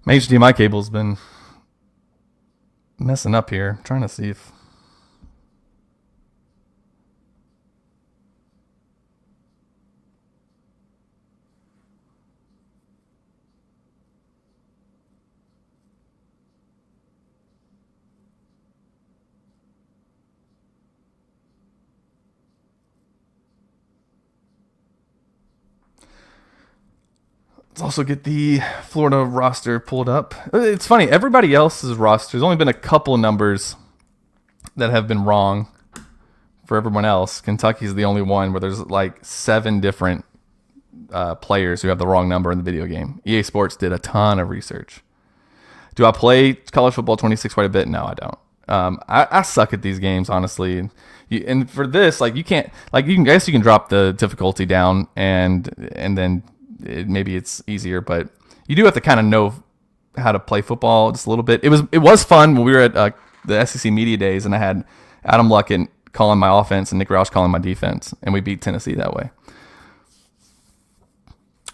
My HDMI cable's been messing up here. I'm trying to see if... Let's also get the Florida roster pulled up. It's funny, everybody else's roster, there's only been a couple numbers that have been wrong for everyone else. Kentucky's the only one where there's like 7 different players who have the wrong number in the video game. EA Sports did a ton of research. Do I play college football 26 quite a bit? No, I don't. I suck at these games, honestly. And for this, like, you can't, like, I guess you can drop the difficulty down and then maybe it's easier, but you do have to kind of know how to play football just a little bit. It was fun when we were at the SEC Media Days, and I had Adam Luckett calling my offense and Nick Roush calling my defense, and we beat Tennessee that way.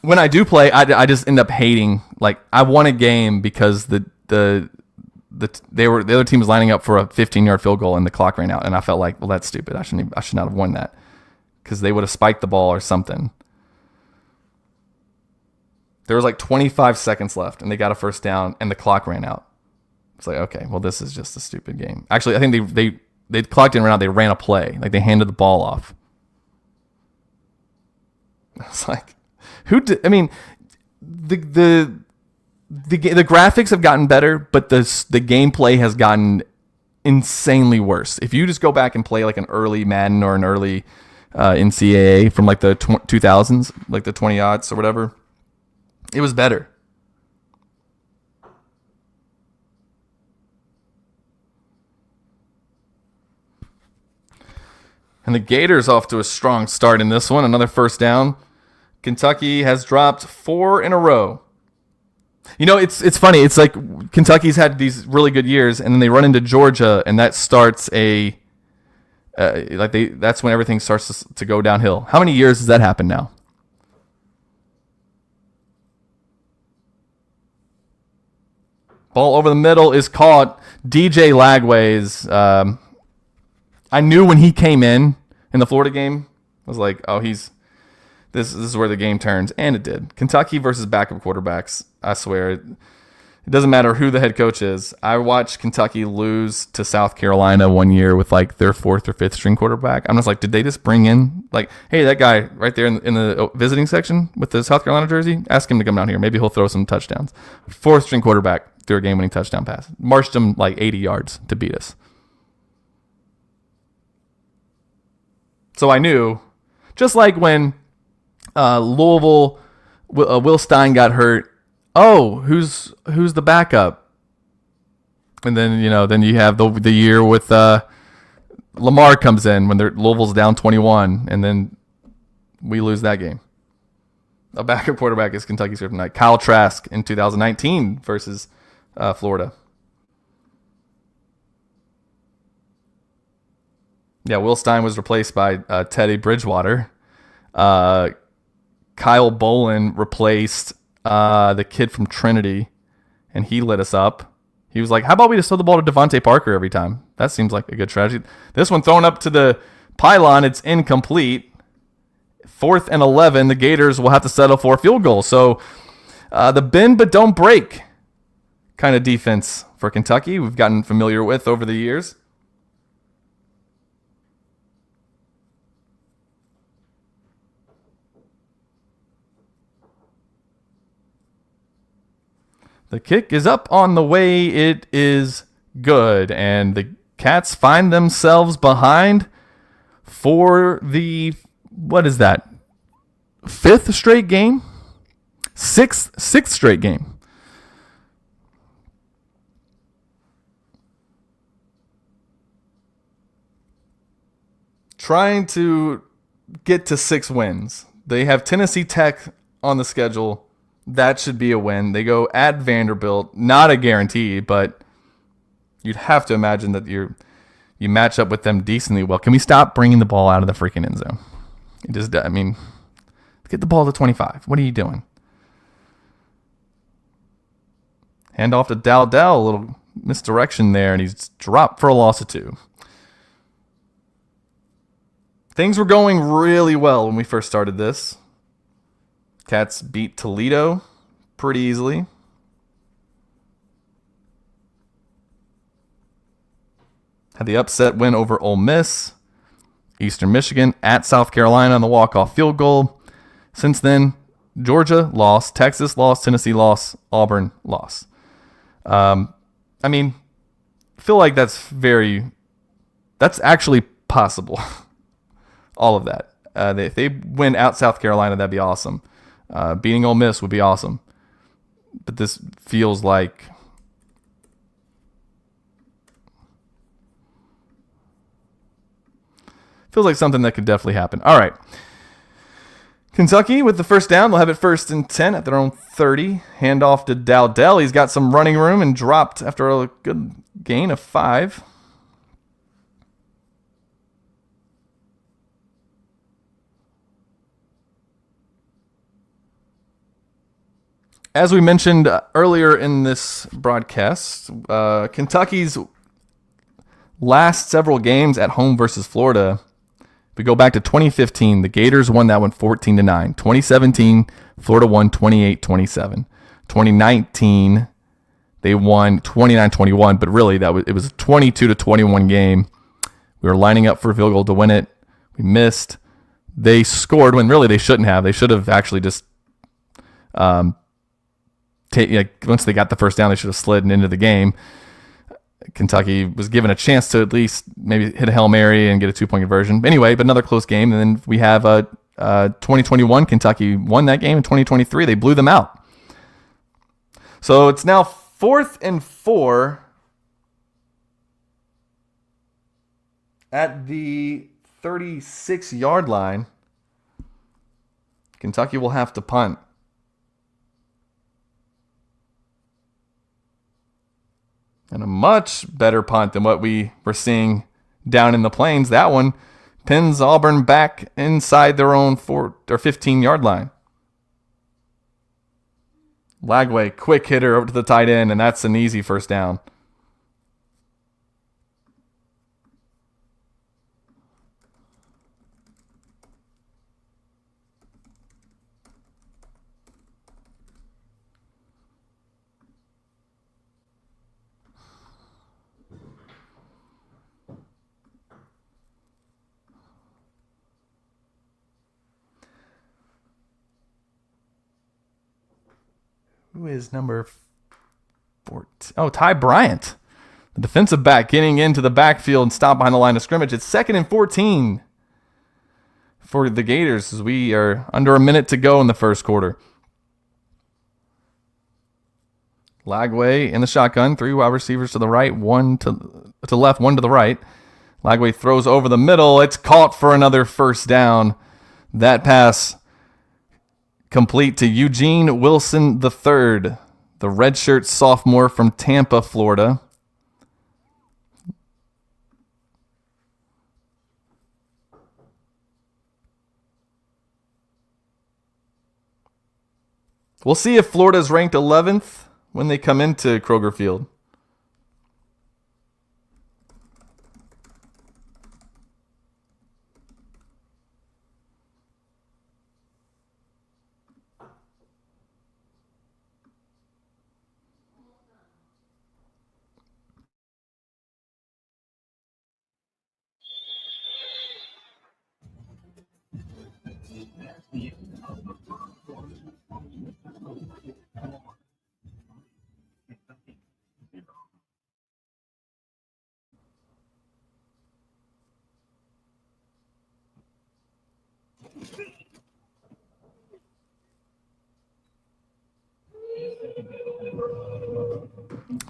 When I do play, I just end up hating. Like, I won a game because the other team was lining up for a 15-yard field goal and the clock ran out, and I felt like, well, that's stupid. I should not have won that because they would have spiked the ball or something. There was like 25 seconds left, and they got a first down, and the clock ran out. It's like, okay, well, this is just a stupid game. Actually, I think they clocked in and ran out. They ran a play. Like, they handed the ball off. It's like, who did? I mean, the the graphics have gotten better, but the gameplay has gotten insanely worse. If you just go back and play like an early Madden or an early NCAA from like the 2000s, like the 20-aughts or whatever, it was better. And the Gators off to a strong start in this one. Another first down. Kentucky has dropped 4 in a row. You know, it's funny. It's like Kentucky's had these really good years, and then they run into Georgia, and that starts that's when everything starts to go downhill. How many years has that happened now? Ball over the middle is caught. DJ Lagway's. I knew when he came in the Florida game, I was like, oh, this is where the game turns, and it did. Kentucky versus backup quarterbacks. I swear, it doesn't matter who the head coach is. I watched Kentucky lose to South Carolina one year with like their 4th or 5th string quarterback. I'm just like, did they just bring in like, hey, that guy right there in the visiting section with the South Carolina jersey? Ask him to come down here. Maybe he'll throw some touchdowns. 4th string quarterback threw a game-winning touchdown pass. Marched him like 80 yards to beat us. So I knew, just like when Louisville, Will Stein got hurt. Oh, who's the backup? And then then you have the year with Lamar comes in when Louisville's down 21, and then we lose that game. A backup quarterback is Kentucky's kryptonite. Kyle Trask in 2019 versus Florida. Yeah, Will Stein was replaced by Teddy Bridgewater. Kyle Bolin replaced the kid from Trinity, and he lit us up. He was like, how about we just throw the ball to Devontae Parker every time? That seems like a good strategy. This one thrown up to the pylon, it's incomplete. 4th and 11, the Gators will have to settle for a field goal. So the bend but don't break kind of defense for Kentucky we've gotten familiar with over the years. The kick is up on the way. It is good. And the Cats find themselves behind for the, what is that? 5th straight game? Sixth straight game. Trying to get to 6 wins. They have Tennessee Tech on the schedule. That should be a win. They go at Vanderbilt. Not a guarantee, but you'd have to imagine that you match up with them decently well. Can we stop bringing the ball out of the freaking end zone? Get the ball to 25. What are you doing? Hand off to Dowdell. A little misdirection there, and he's dropped for a loss of 2. Things were going really well when we first started this. Cats beat Toledo pretty easily. Had the upset win over Ole Miss. Eastern Michigan at South Carolina on the walk-off field goal. Since then, Georgia lost, Texas lost, Tennessee lost, Auburn lost. I feel like that's actually possible. All of that. If they win out South Carolina, that'd be awesome. Beating Ole Miss would be awesome. But this feels like something that could definitely happen. All right. Kentucky with the first down. They'll have it 1st and 10 at their own 30. Handoff to Dowdell. He's got some running room and dropped after a good gain of 5. As we mentioned earlier in this broadcast, Kentucky's last several games at home versus Florida, if we go back to 2015, the Gators won that one 14-9. 2017, Florida won 28-27. 2019, they won 29-21, but really it was a 22-21 game. We were lining up for a field goal to win it. We missed. They scored when really they shouldn't have. They should have actually just once they got the first down, they should have slid into the game. Kentucky was given a chance to at least maybe hit a Hail Mary and get a 2-point conversion. But anyway, but another close game. And then we have 2021. Kentucky won that game. In 2023, they blew them out. So it's now 4th and 4 at the 36-yard line. Kentucky will have to punt. And a much better punt than what we were seeing down in the plains. That one pins Auburn back inside their own 4 or 15-yard line. Lagway, quick hitter over to the tight end, and that's an easy first down. Who is number 14? Oh, Ty Bryant, the defensive back, getting into the backfield and stop behind the line of scrimmage. It's 2nd and 14 for the Gators as we are under a minute to go in the first quarter. Lagway in the shotgun, 3 wide receivers to the right, 1 to left, 1 to the right. Lagway throws over the middle. It's caught for another first down. That pass complete to Eugene Wilson III, the redshirt sophomore from Tampa, Florida. We'll see if Florida is ranked 11th when they come into Kroger Field.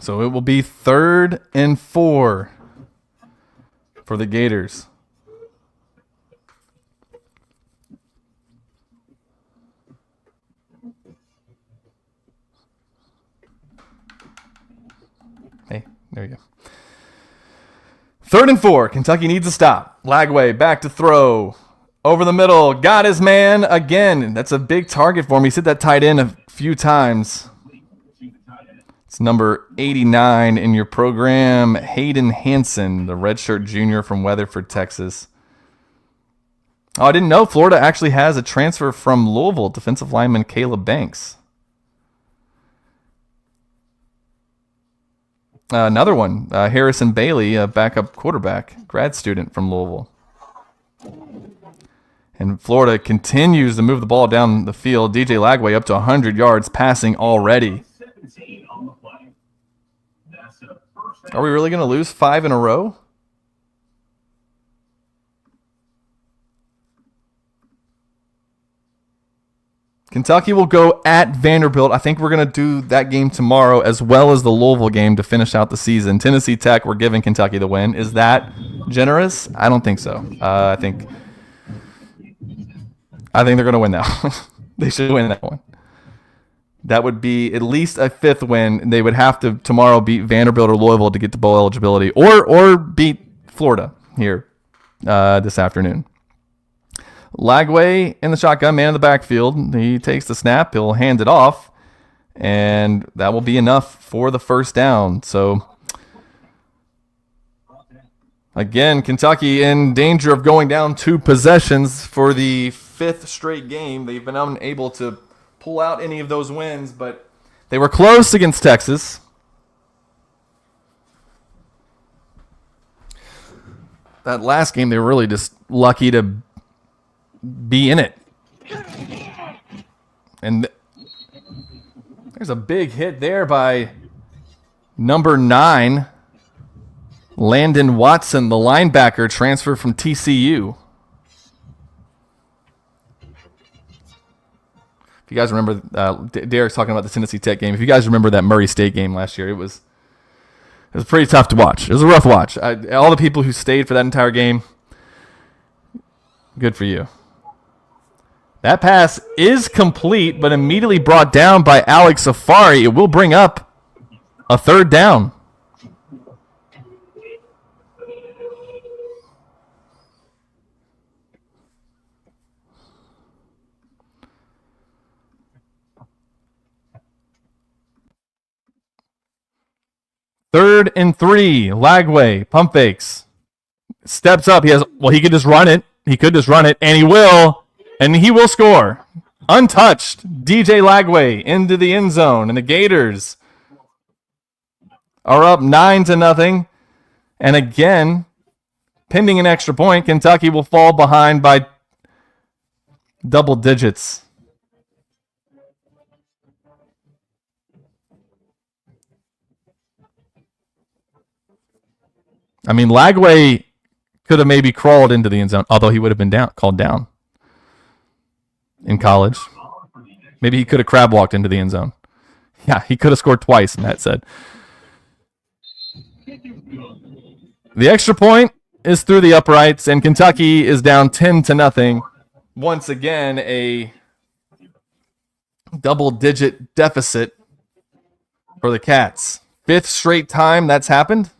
So it will be 3rd and 4 for the Gators. Hey, there you go. 3rd and 4. Kentucky needs a stop. Lagway back to throw. Over the middle. Got his man again. That's a big target for him. He's hit that tight end a few times. It's number 89 in your program, Hayden Hansen, the redshirt junior from Weatherford, Texas. Oh, I didn't know Florida actually has a transfer from Louisville, defensive lineman Caleb Banks. Another one, Harrison Bailey, a backup quarterback, grad student from Louisville. And Florida continues to move the ball down the field. DJ Lagway up to 100 yards passing already. Are we really going to lose 5 in a row? Kentucky will go at Vanderbilt. I think we're going to do that game tomorrow as well as the Louisville game to finish out the season. Tennessee Tech, we're giving Kentucky the win. Is that generous? I don't think so. I think they're going to win that one. They should win that one. That would be at least a 5th win. They would have to tomorrow beat Vanderbilt or Louisville to get to bowl eligibility, or beat Florida here this afternoon. Lagway in the shotgun, man in the backfield. He takes the snap. He'll hand it off, and that will be enough for the first down. So, again, Kentucky in danger of going down 2 possessions for the 5th straight game. They've been unable to pull out any of those wins, but they were close against Texas. That last game, they were really just lucky to be in it. And There's a big hit there by number 9, Landon Watson, the linebacker, transfer from TCU. If you guys remember, Derek's talking about the Tennessee Tech game. If you guys remember that Murray State game last year, it was pretty tough to watch. It was a rough watch. All the people who stayed for that entire game, good for you. That pass is complete, but immediately brought down by Alex Safari. It will bring up a third down. Third and 3. Lagway, pump fakes. Steps up. He could just run it. He could just run it, and he will. And he will score. Untouched. DJ Lagway into the end zone. And the Gators are up 9-0. And again, pending an extra point, Kentucky will fall behind by double digits. I mean, Lagway could have maybe crawled into the end zone, although he would have been called down in college. Maybe he could have crab walked into the end zone. Yeah, he could have scored twice, Matt said. The extra point is through the uprights, and Kentucky is down 10-0. Once again, a double-digit deficit for the Cats. 5th straight time that's happened.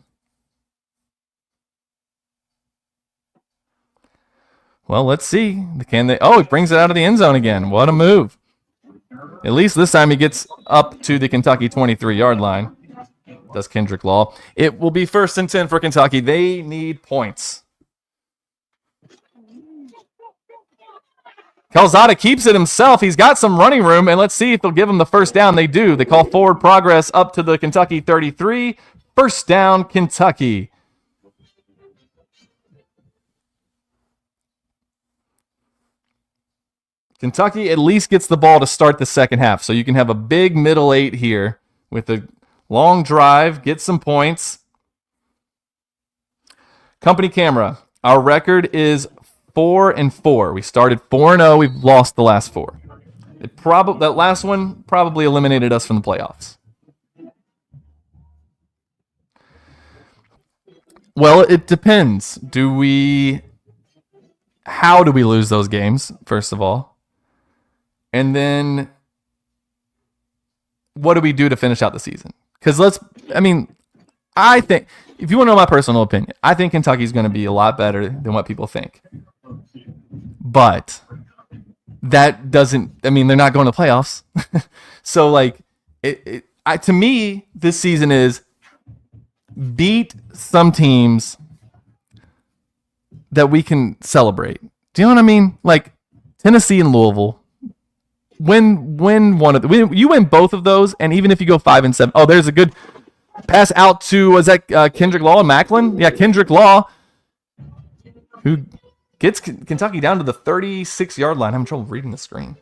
Well, let's see. Can they? Oh, he brings it out of the end zone again. What a move. At least this time he gets up to the Kentucky 23-yard line. Does Kendrick Law. It will be 1st and 10 for Kentucky. They need points. Calzada keeps it himself. He's got some running room, and let's see if they'll give him the first down. They do. They call forward progress up to the Kentucky 33. First down, Kentucky. Kentucky at least gets the ball to start the second half. So you can have a big middle 8 here with a long drive, get some points. Company camera. Our record is 4-4. We started 4-0. We've lost the last 4. That last one probably eliminated us from the playoffs. Well, it depends. How do we lose those games, first of all? And then what do we do to finish out the season? Because I think, if you want to know my personal opinion, I think Kentucky's going to be a lot better than what people think. But that doesn't, they're not going to playoffs. So, to me, this season is beat some teams that we can celebrate. Do you know what I mean? Like Tennessee and Louisville. Win you win both of those, and even if you go 5-7, oh, there's a good pass out to, was that Kendrick Law and Macklin? Yeah, Kendrick Law, who gets Kentucky down to the 36-yard line. I'm having trouble reading the screen.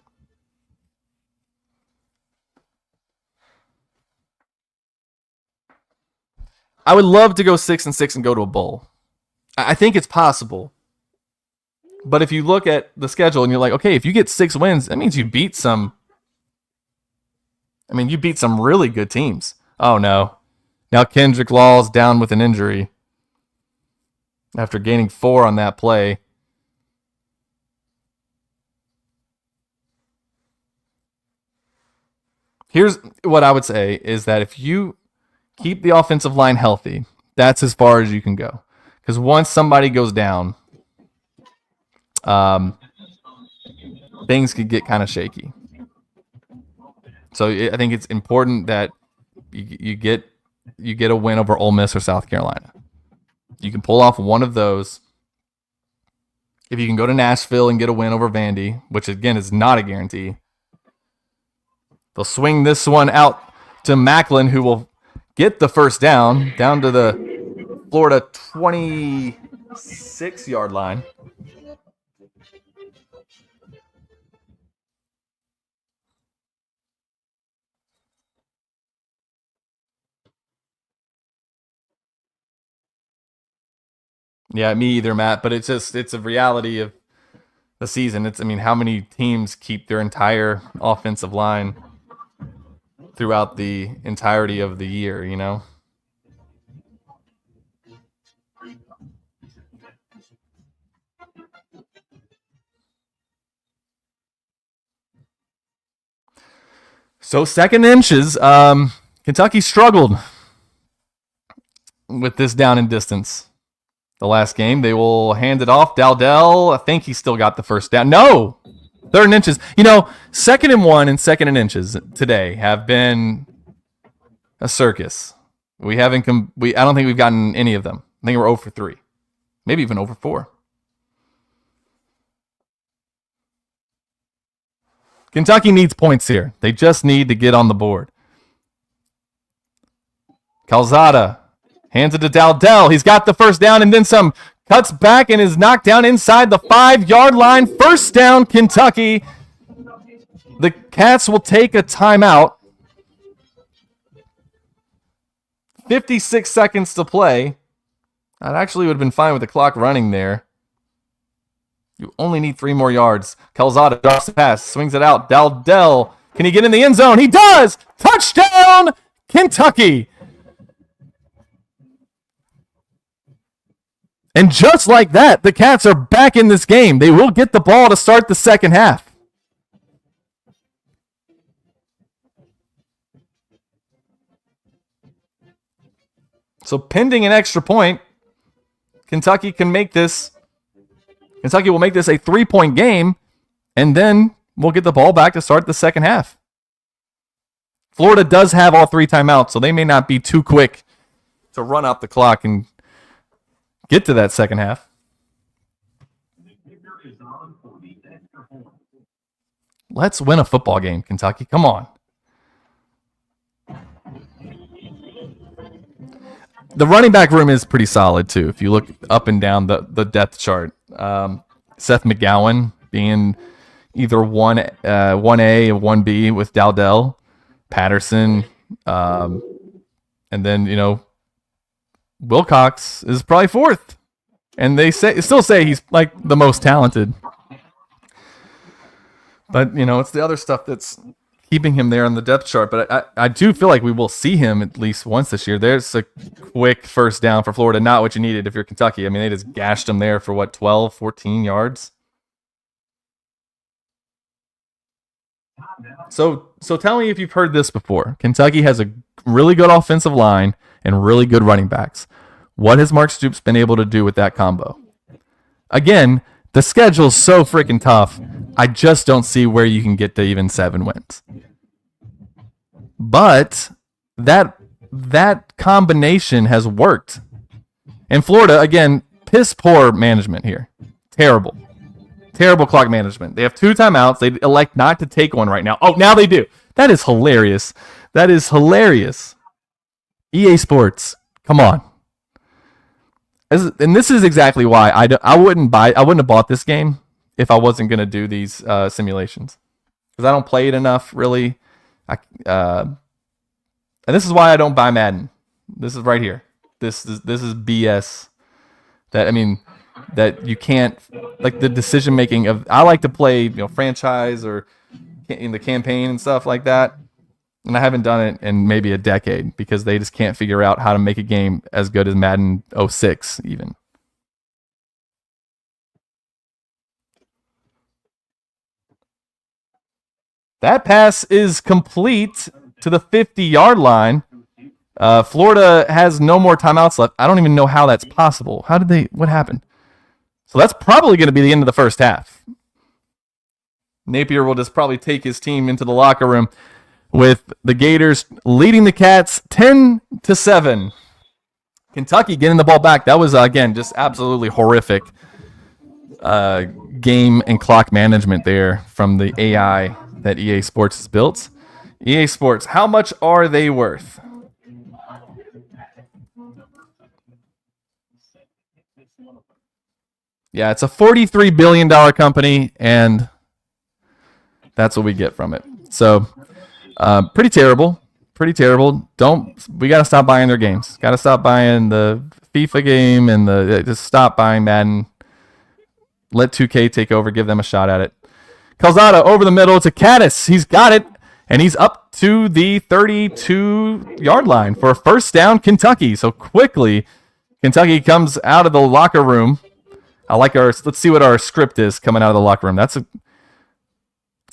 I would love to go 6-6 and go to a bowl. I think it's possible. But if you look at the schedule and you're like, okay, if you get 6 wins, that means you beat some really good teams. Oh, no. Now Kendrick Law's down with an injury after gaining 4 on that play. Here's what I would say is that if you keep the offensive line healthy, that's as far as you can go. Because once somebody goes down, things could get kind of shaky. So I think it's important that you get a win over Ole Miss or South Carolina. You can pull off one of those. If you can go to Nashville and get a win over Vandy, which again is not a guarantee, they'll swing this one out to Macklin, who will get the first down to the Florida 26-yard line. Yeah, me either, Matt. But it's a reality of the season. How many teams keep their entire offensive line throughout the entirety of the year, you know? So 2nd inches, Kentucky struggled with this down and distance. The last game, they will hand it off. Dowdell, I think he still got the first down. No! 3rd and inches. 2nd and 1 and 2nd and inches today have been a circus. I don't think we've gotten any of them. I think we're 0 for 3. Maybe even 0 for 4. Kentucky needs points here. They just need to get on the board. Calzada hands it to Dowdell. He's got the first down and then some. Cuts back and is knocked down inside the 5-yard line. First down, Kentucky. The Cats will take a timeout. 56 seconds to play. That actually would have been fine with the clock running there. You only need 3 more yards. Calzada drops the pass, swings it out. Dowdell, can he get in the end zone? He does! Touchdown, Kentucky! And just like that, the Cats are back in this game. They will get the ball to start the second half. So pending an extra point, Kentucky will make this a 3-point game, and then we'll get the ball back to start the second half. Florida does have all 3 timeouts, so they may not be too quick to run out the clock and get to that second half. Let's win a football game, Kentucky. Come on. The running back room is pretty solid, too. If you look up and down the depth chart. Seth McGowan being either 1A or 1B with Dowdell. Patterson. And then, Wilcox is probably 4th. And they still say he's like the most talented. But, it's the other stuff that's keeping him there on the depth chart. But I do feel like we will see him at least once this year. There's a quick first down for Florida. Not what you needed if you're Kentucky. They just gashed him there for 12, 14 yards. So tell me if you've heard this before. Kentucky has a really good offensive line and really good running backs. What has Mark Stoops been able to do with that combo? Again, the schedule's so freaking tough. I just don't see where you can get to even 7 wins. But that combination has worked. And Florida, again, piss poor management here. Terrible. Terrible clock management. They have 2 timeouts. They elect not to take one right now. Oh, now they do. That is hilarious. EA Sports, come on. And this is exactly why I wouldn't have bought this game if I wasn't going to do these simulations, because I don't play it enough, really. And this is why I don't buy Madden. This is right here. This is BS. That you can't, like, the decision making of. I like to play franchise or in the campaign and stuff like that. And I haven't done it in maybe a decade because they just can't figure out how to make a game as good as Madden 06 even. That pass is complete to the 50-yard line. Florida has no more timeouts left. I don't even know how that's possible. What happened? So that's probably going to be the end of the first half. Napier will just probably take his team into the locker room with the Gators leading the Cats 10-7. Kentucky getting the ball back. That was, again, just absolutely horrific game and clock management there from the AI that EA Sports has built. EA Sports, how much are they worth? Yeah, it's a $43 billion company, and that's what we get from it. So, pretty terrible. We got to stop buying their games. Got to stop buying the FIFA game and just stop buying Madden. Let 2K take over. Give them a shot at it. Calzada over the middle to Caddis. He's got it. And he's up to the 32-yard line for a first down, Kentucky. So quickly, Kentucky comes out of the locker room. I like our. Let's see what our script is coming out of the locker room. That's a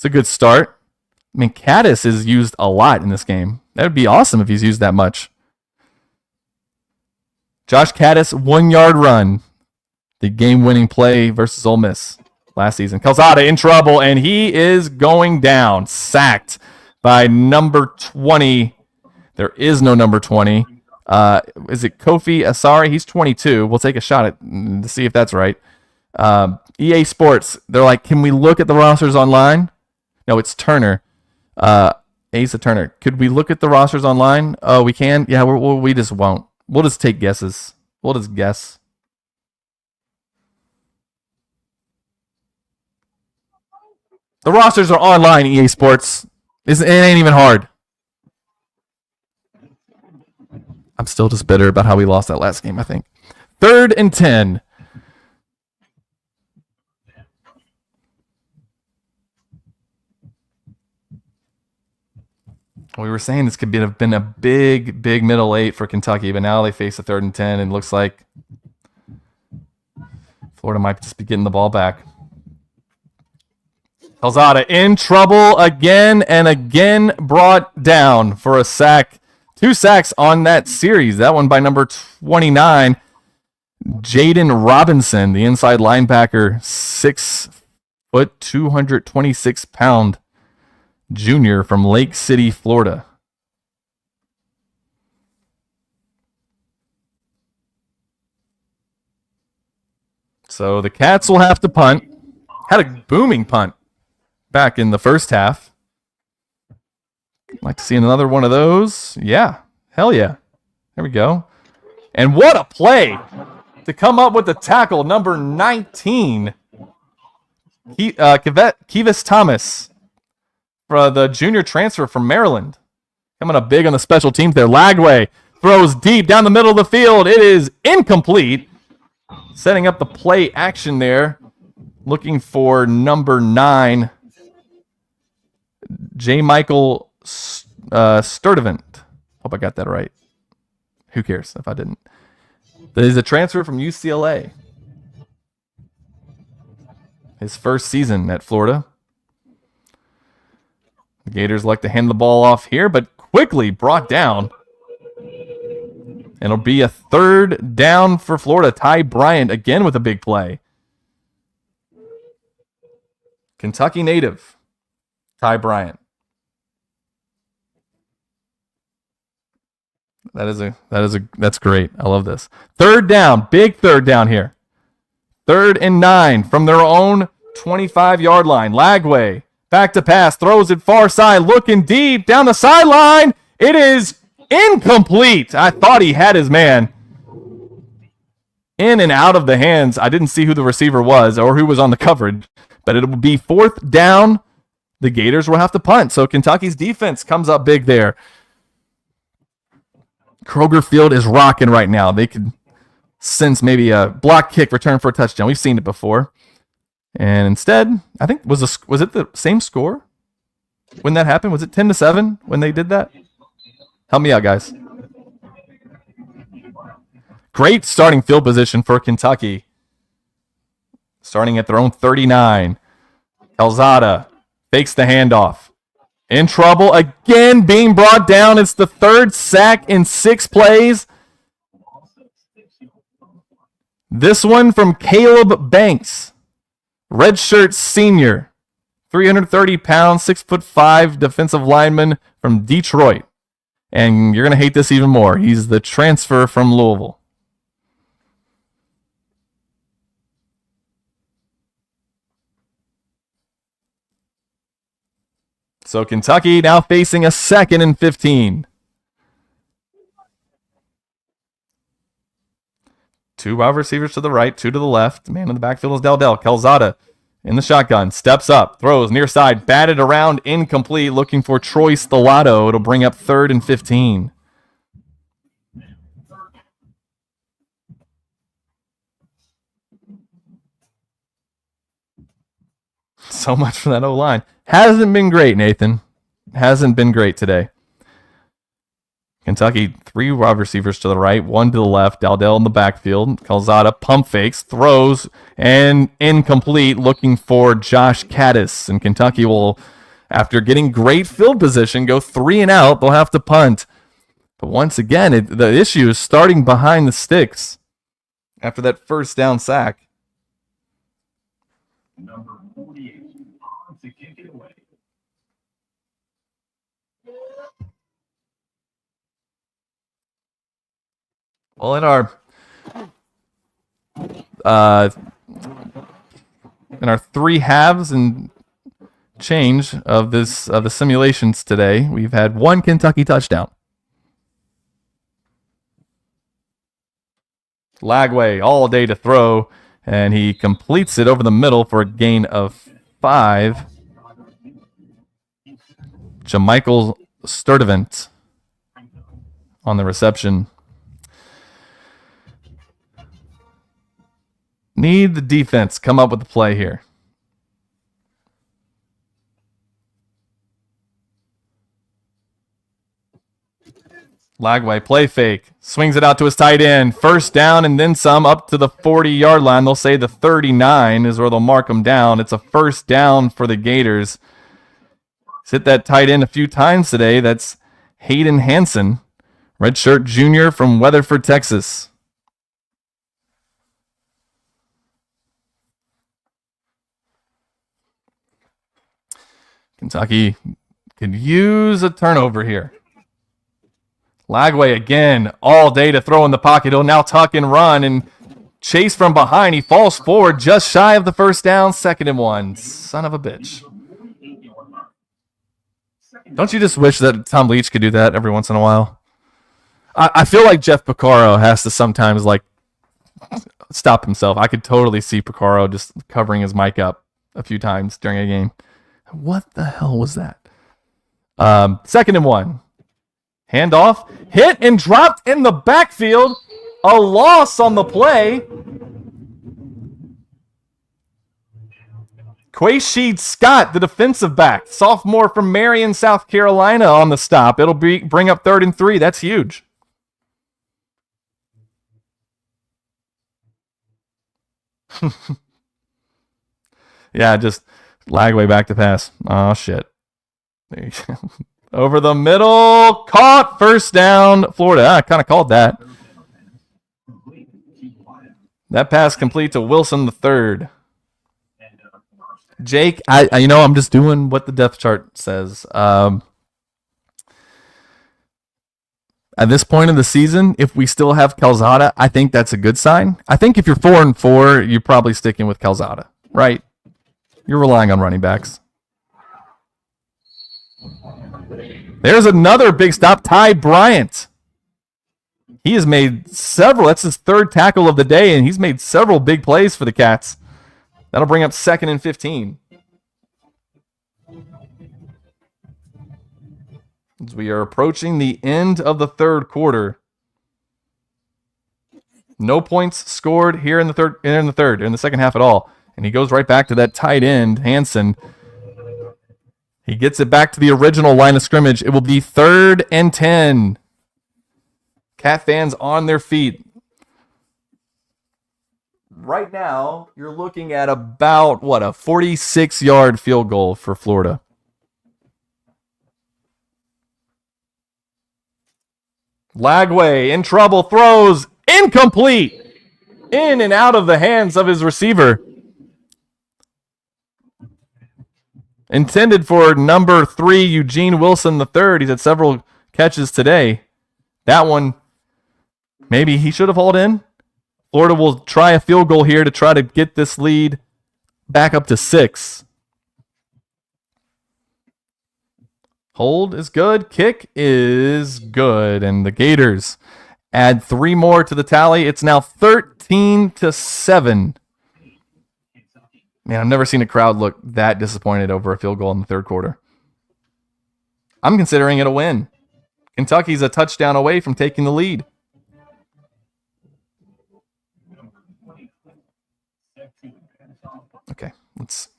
good start. I mean, Caddis is used a lot in this game. That would be awesome if he's used that much. Josh Caddis, 1-yard run. The game-winning play versus Ole Miss last season. Calzada in trouble, and he is going down. Sacked by number 20. There is no number 20. Is it Kofi Asari? He's 22. We'll take a shot to see if that's right. EA Sports, they're like, can we look at the rosters online? No, it's Turner. Asa Turner. Could we look at the rosters online? Oh, we can? Yeah, we just won't. We'll just take guesses. We'll just guess. The rosters are online, EA Sports. It ain't even hard. I'm still just bitter about how we lost that last game, I think. 3rd and 10. We were saying this could have been a big middle 8 for Kentucky, but now they face a 3rd and 10, and it looks like Florida might just be getting the ball back. Calzada in trouble again and again, brought down for a sack. 2 sacks on that series. That one by number 29, Jaden Robinson, the inside linebacker, 6 foot, 226-pound junior from Lake City, Florida. So the Cats will have to punt. Had a booming punt back in the first half. Like to see another one of those. Yeah. Hell yeah. There we go. And what a play to come up with the tackle, number 19. Kevis Thomas, for the junior transfer from Maryland. Coming up big on the special teams there. Lagway throws deep down the middle of the field. It is incomplete. Setting up the play action there. Looking for number 9, J. Michael Sturdivant. Hope I got that right. Who cares if I didn't? That is a transfer from UCLA. His first season at Florida. The Gators like to hand the ball off here, but quickly brought down. And it'll be a 3rd down for Florida. Ty Bryant again with a big play. Kentucky native, Ty Bryant. That's great. I love this. 3rd down, big 3rd down here. 3rd and 9 from their own 25-yard line. Lagway, back to pass, throws it far side, looking deep down the sideline. It is incomplete. I thought he had his man. In and out of the hands. I didn't see who the receiver was or who was on the coverage, but it will be 4th down. The Gators will have to punt. So Kentucky's defense comes up big there. Kroger Field is rocking right now. They could sense maybe a block kick return for a touchdown. We've seen it before. And instead, I think was it the same score when that happened? Was it 10-7 when they did that? Help me out, guys. Great starting field position for Kentucky. Starting at their own 39. Calzada fakes the handoff. In trouble again, being brought down. It's the 3rd sack in 6 plays. This one from Caleb Banks. Redshirt senior. 330 pounds, 6'5" defensive lineman from Detroit. And you're going to hate this even more. He's the transfer from Louisville. So Kentucky now facing a 2nd and 15. 2 wide receivers to the right, 2 to the left. Man in the backfield is Dell. Calzada in the shotgun, steps up, throws near side, batted around, incomplete, looking for Troy Stellato. It'll bring up 3rd and 15. So much for that O-line. Hasn't been great, Nathan. Hasn't been great today. Kentucky, 3 wide receivers to the right, 1 to the left. Dowdell in the backfield. Calzada pump fakes, throws, and incomplete, looking for Josh Caddis. And Kentucky will, after getting great field position, go 3 and out. They'll have to punt. But once again, the issue is starting behind the sticks after that first down sack. Number 48 to kick it away. Well, in our 3 halves and change of the simulations today, we've had 1 Kentucky touchdown. Lagway all day to throw, and he completes it over the middle for a gain of 5. Jamichael Sturdivant on the reception. Need the defense come up with the play here. Lagway, play fake, swings it out to his tight end. First down and then some up to the 40-yard line. They'll say the 39 is where they'll mark him down. It's a first down for the Gators. He's hit that tight end a few times today. That's Hayden Hansen, redshirt junior from Weatherford, Texas. Kentucky could use a turnover here. Lagway again, all day to throw in the pocket. He'll now tuck and run and chase from behind. He falls forward just shy of the first down. 2nd and 1. Son of a bitch. Don't you just wish that Tom Leach could do that every once in a while? I feel like Jeff Piccaro has to sometimes stop himself. I could totally see Piccaro just covering his mic up a few times during a game. What the hell was that? 2nd and 1. Handoff, hit and dropped in the backfield. A loss on the play. Quaysheed Scott, the defensive back, sophomore from Marion, South Carolina, on the stop. It'll bring up 3rd and 3. That's huge. Yeah, just Lagway back to pass. Oh, shit. There you go. Over the middle, caught, first down, Florida. I kind of called that. That pass complete to Wilson the third. Jake, I'm just doing what the depth chart says. At this point of the season, if we still have Calzada, I think that's a good sign. I think if you're 4-4, you're probably sticking with Calzada, right? You're relying on running backs. There's another big stop, Ty Bryant. He has made several. That's his 3rd tackle of the day, and he's made several big plays for the Cats. That'll bring up 2nd and 15. As we are approaching the end of the 3rd quarter. No points scored here in the third, in the second half at all. And he goes right back to that tight end, Hansen. He gets it back to the original line of scrimmage. It will be 3rd and 10. Cat fans on their feet. Right now, you're looking at about, a 46-yard field goal for Florida. Lagway in trouble, throws, incomplete. In and out of the hands of his receiver. Intended for number 3, Eugene Wilson III. He's had several catches today. That one, maybe he should have hauled in. Florida will try a field goal here to try to get this lead back up to 6. Hold is good. Kick is good. And the Gators add 3 more to the tally. It's now 13-7. Man, I've never seen a crowd look that disappointed over a field goal in the 3rd quarter. I'm considering it a win. Kentucky's a touchdown away from taking the lead. Okay, let's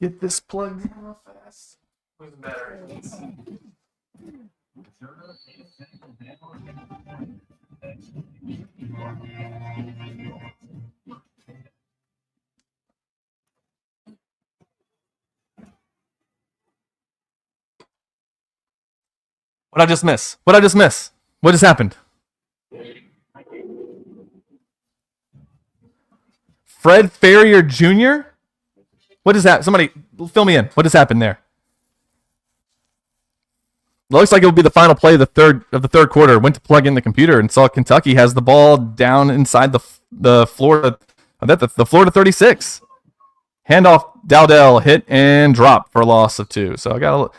Get this plugged in real fast. Where's the battery? What'd I just miss? What'd I just miss? What just happened? Fred Ferrier Jr.? What is that? Somebody fill me in. What just happened there? Looks like it will be the final play of the third quarter. Went to plug in the computer and saw Kentucky has the ball down inside the Florida the Florida 36. Handoff, Dowdell hit and drop for a loss of 2. So I got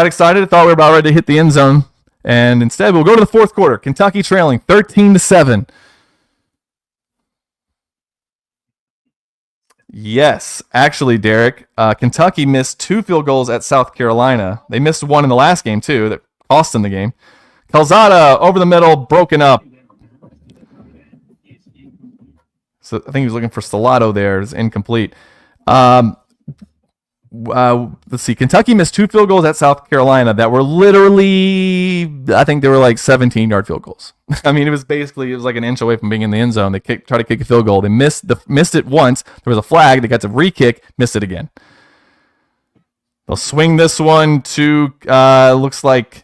excited. I thought we were about ready to hit the end zone, and instead we'll go to the fourth quarter. Kentucky trailing 13-7. Yes, actually, Derek, Kentucky missed 2 field goals at South Carolina. They missed one in the last game, too, that cost them the game. Calzada over the middle, broken up. So I think he was looking for Stellato there. It's incomplete. Let's see. Kentucky missed 2 field goals at South Carolina that were literally, I think they were like 17-yard field goals. I mean, it was like an inch away from being in the end zone. They tried to kick a field goal. They missed it once. There was a flag. They got to re-kick, missed it again. They'll swing this one to, looks like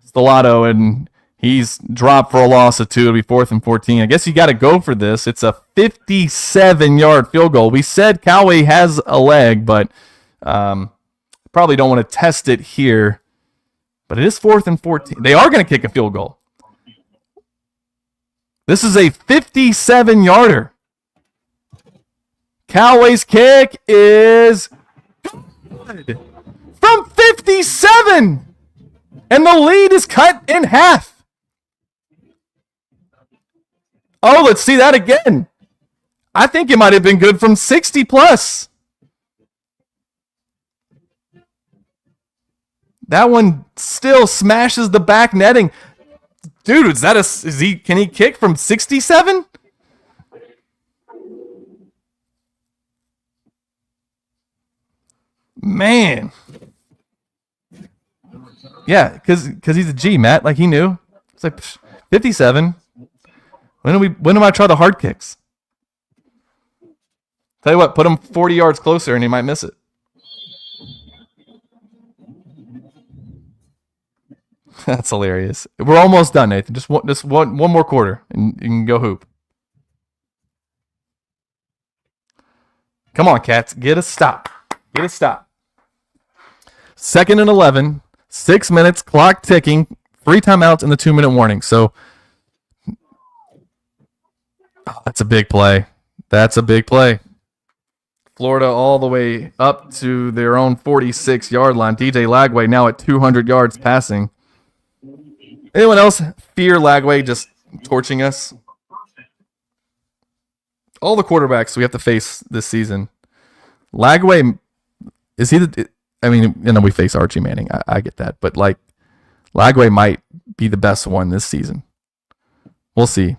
Stellato, and he's dropped for a loss of 2. It'll be 4th and 14. I guess you got to go for this. It's a 57-yard field goal. We said Coway has a leg, but probably don't want to test it here. But it is 4th and 14. They are going to kick a field goal. This is a 57-yarder. Coway's kick is good from 57. And the lead is cut in half. Oh, let's see that again. I think it might have been good from 60 plus. That one still smashes the back netting. Dude, can he kick from 67? Man. Yeah, because he's a G, Matt. Like, he knew. It's like 57. When do I try the hard kicks? Tell you what, put him 40 yards closer and he might miss it. That's hilarious. We're almost done, Nathan. Just one more quarter, and you can go hoop. Come on, Cats. Get a stop. 2nd and 11. 6 minutes. Clock ticking. 3 timeouts and the 2-minute warning. So that's a big play. Florida all the way up to their own 46-yard line. DJ Lagway now at 200 yards passing. Anyone else fear Lagway just torching us? All the quarterbacks we have to face this season. Lagway, is he we face Archie Manning. I get that. But, like, Lagway might be the best one this season. We'll see.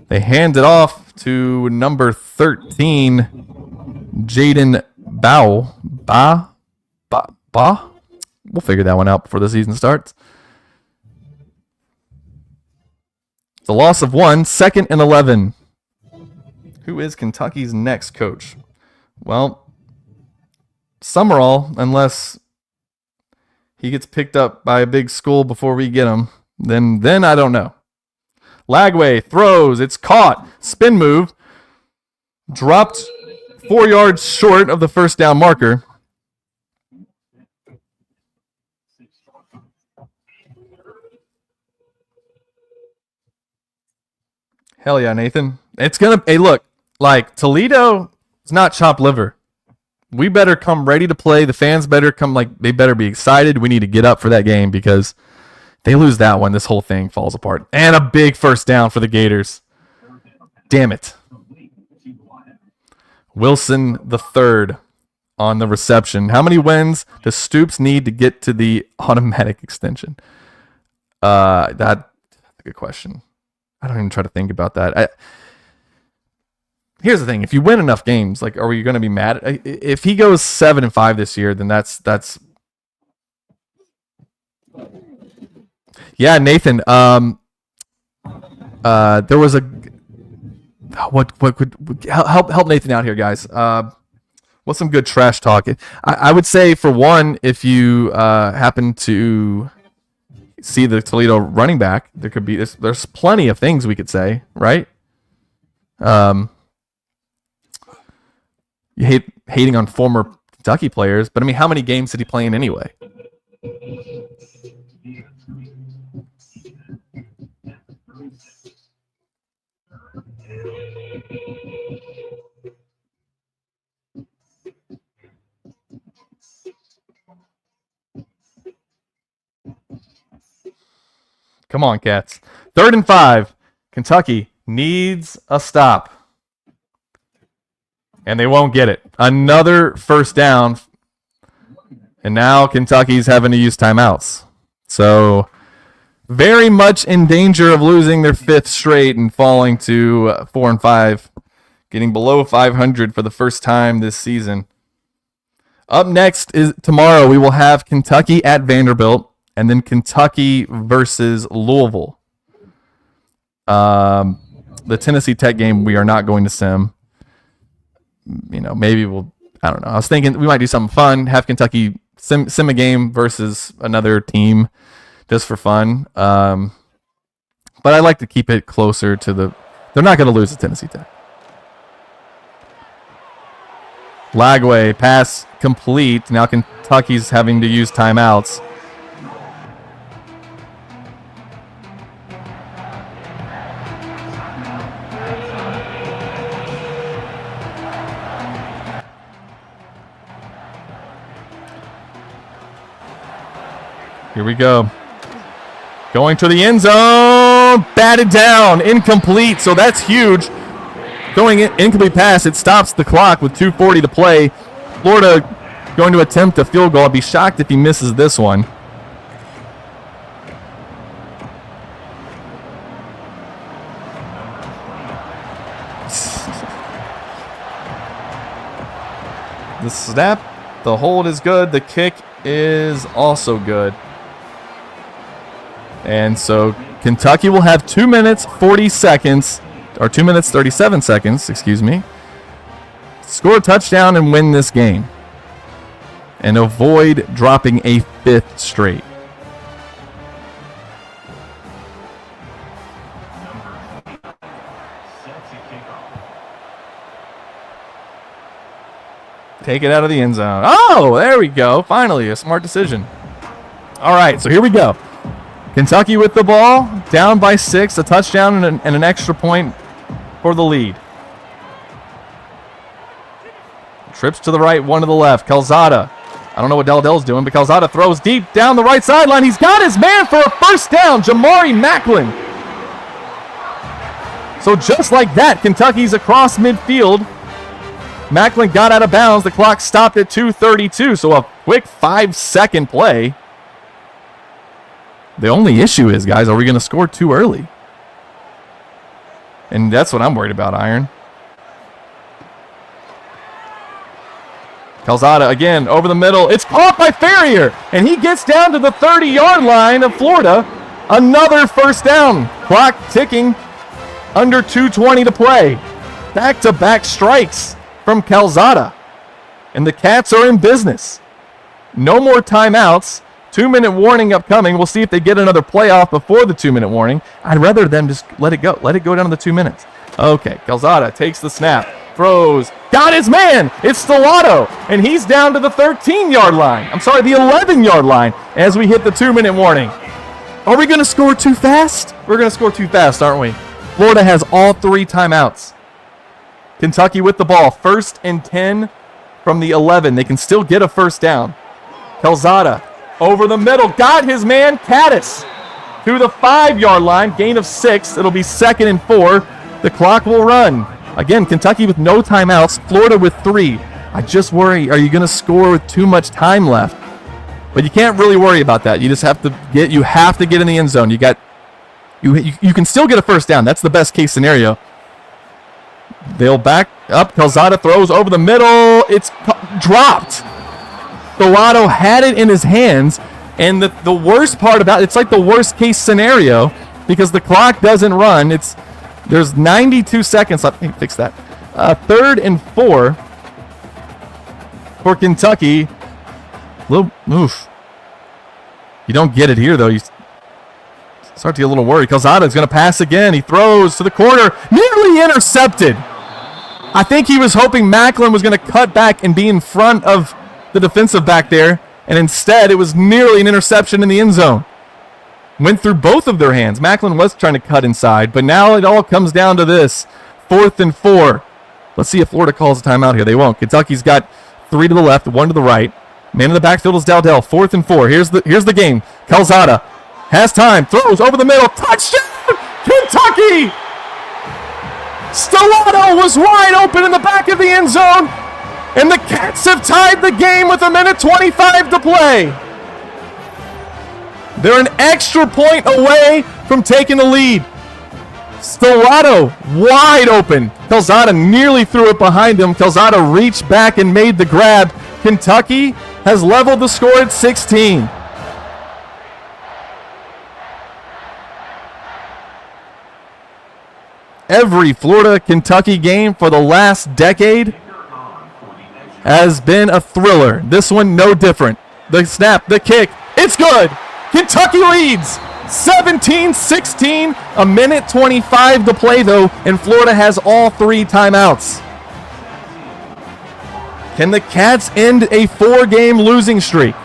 They hand it off to number 13, Jaden Bow. Ba? We'll figure that one out before the season starts. It's a loss of 1, 2nd and 11. Who is Kentucky's next coach? Well, Summerall, unless he gets picked up by a big school before we get him, then I don't know. Lagway throws. It's caught. Spin move. Dropped 4 yards short of the first down marker. Hell yeah, Nathan. Hey, look, like, Toledo is not chopped liver. We better come ready to play. The fans better come, they better be excited. We need to get up for that game because if they lose that one, this whole thing falls apart. And a big first down for the Gators. Damn it. Wilson the third on the reception. How many wins does Stoops need to get to the automatic extension? That's a good question. I don't even try to think about that. here's the thing: if you win enough games, like, are we going to be mad? If he goes 7-5 this year, then that's. Yeah, Nathan. There was a. What could help Nathan out here, guys? What's some good trash talk? I would say, for one, if you happen to see the Toledo running back, there's plenty of things we could say, right? You hating on former Kentucky players, but I mean, how many games did he play in anyway? Come on, Cats. 3rd and 5. Kentucky needs a stop. And they won't get it. Another first down. And now Kentucky's having to use timeouts. So, very much in danger of losing their 5th straight and falling to 4 and 5. Getting below 500 for the first time this season. Up next is tomorrow we will have Kentucky at Vanderbilt. And then Kentucky versus Louisville. The Tennessee Tech game we are not going to sim. Maybe we'll. I don't know. I was thinking we might do something fun. Have Kentucky sim a game versus another team, just for fun. But I like to keep it closer to the. They're not going to lose to Tennessee Tech. Lagway pass complete. Now Kentucky's having to use timeouts. Here we go. Going to the end zone. Batted down. Incomplete. So that's huge. Going incomplete pass. It stops the clock with 2:40 to play. Florida going to attempt a field goal. I'd be shocked if he misses this one. The snap. The hold is good. The kick is also good. And so Kentucky will have 2 minutes 40 seconds, or 2 minutes 37 seconds, excuse me, score a touchdown and win this game, and avoid dropping a 5th straight. Take it out of the end zone. Oh, there we go. Finally, a smart decision. All right, so here we go. Kentucky with the ball, down by 6, a touchdown and an extra point for the lead. Trips to the right, one to the left. Calzada. I don't know what Dell's doing, but Calzada throws deep down the right sideline. He's got his man for a first down, Jamari Macklin. So just like that, Kentucky's across midfield. Macklin got out of bounds. The clock stopped at 2:32, so a quick 5-second play. The only issue is, guys, are we going to score too early? And that's what I'm worried about, Iron. Calzada again over the middle. It's caught by Ferrier, and he gets down to the 30-yard line of Florida. Another first down. Clock ticking. Under 2:20 to play. Back-to-back strikes from Calzada. And the Cats are in business. No more timeouts. 2-minute warning upcoming. We'll see if they get another playoff before the 2-minute warning. I'd rather them just let it go. Let it go down to the 2 minutes. Okay, Calzada takes the snap. Throws. Got his man. It's Toledo. And he's down to the 13-yard line. I'm sorry, the 11-yard line as we hit the 2-minute warning. Are we going to score too fast? We're going to score too fast, aren't we? Florida has all 3 timeouts. Kentucky with the ball. 1st and 10 from the 11. They can still get a first down. Calzada over the middle. Got his man, Caddis, to the 5-yard line. Gain of 6. It'll be 2nd and 4. The clock will run. Again, Kentucky with no timeouts. Florida with 3. I just worry, are you going to score with too much time left? But you can't really worry about that. You just have to get in the end zone. You can still get a first down. That's the best case scenario. They'll back up. Calzada throws over the middle. It's dropped. Toledo had it in his hands. And the worst part about it's like the worst case scenario because the clock doesn't run. There's 92 seconds left. Let me fix that. 3rd and 4 for Kentucky. Oof. You don't get it here, though. You start to get a little worried. Calzada's going to pass again. He throws to the corner. Nearly intercepted. I think he was hoping Macklin was going to cut back and be in front of the defensive back there. And instead, it was nearly an interception in the end zone. Went through both of their hands. Macklin was trying to cut inside. But now it all comes down to this. 4th and 4. Let's see if Florida calls a timeout here. They won't. Kentucky's got 3 to the left, 1 to the right. Man in the backfield is Dowdell. 4th and 4. Here's the game. Calzada has time. Throws over the middle. Touchdown! Kentucky! Toledo was wide open in the back of the end zone. And the Cats have tied the game with 1:25 to play. They're an extra point away from taking the lead. Toledo wide open. Calzada nearly threw it behind him. Calzada reached back and made the grab. Kentucky has leveled the score at 16. Every Florida-Kentucky game for the last decade has been a thriller. This one, no different. The snap, the kick, it's good. Kentucky leads 17-16, 1:25 to play, though, and Florida has all 3 timeouts. Can the Cats end a 4-game losing streak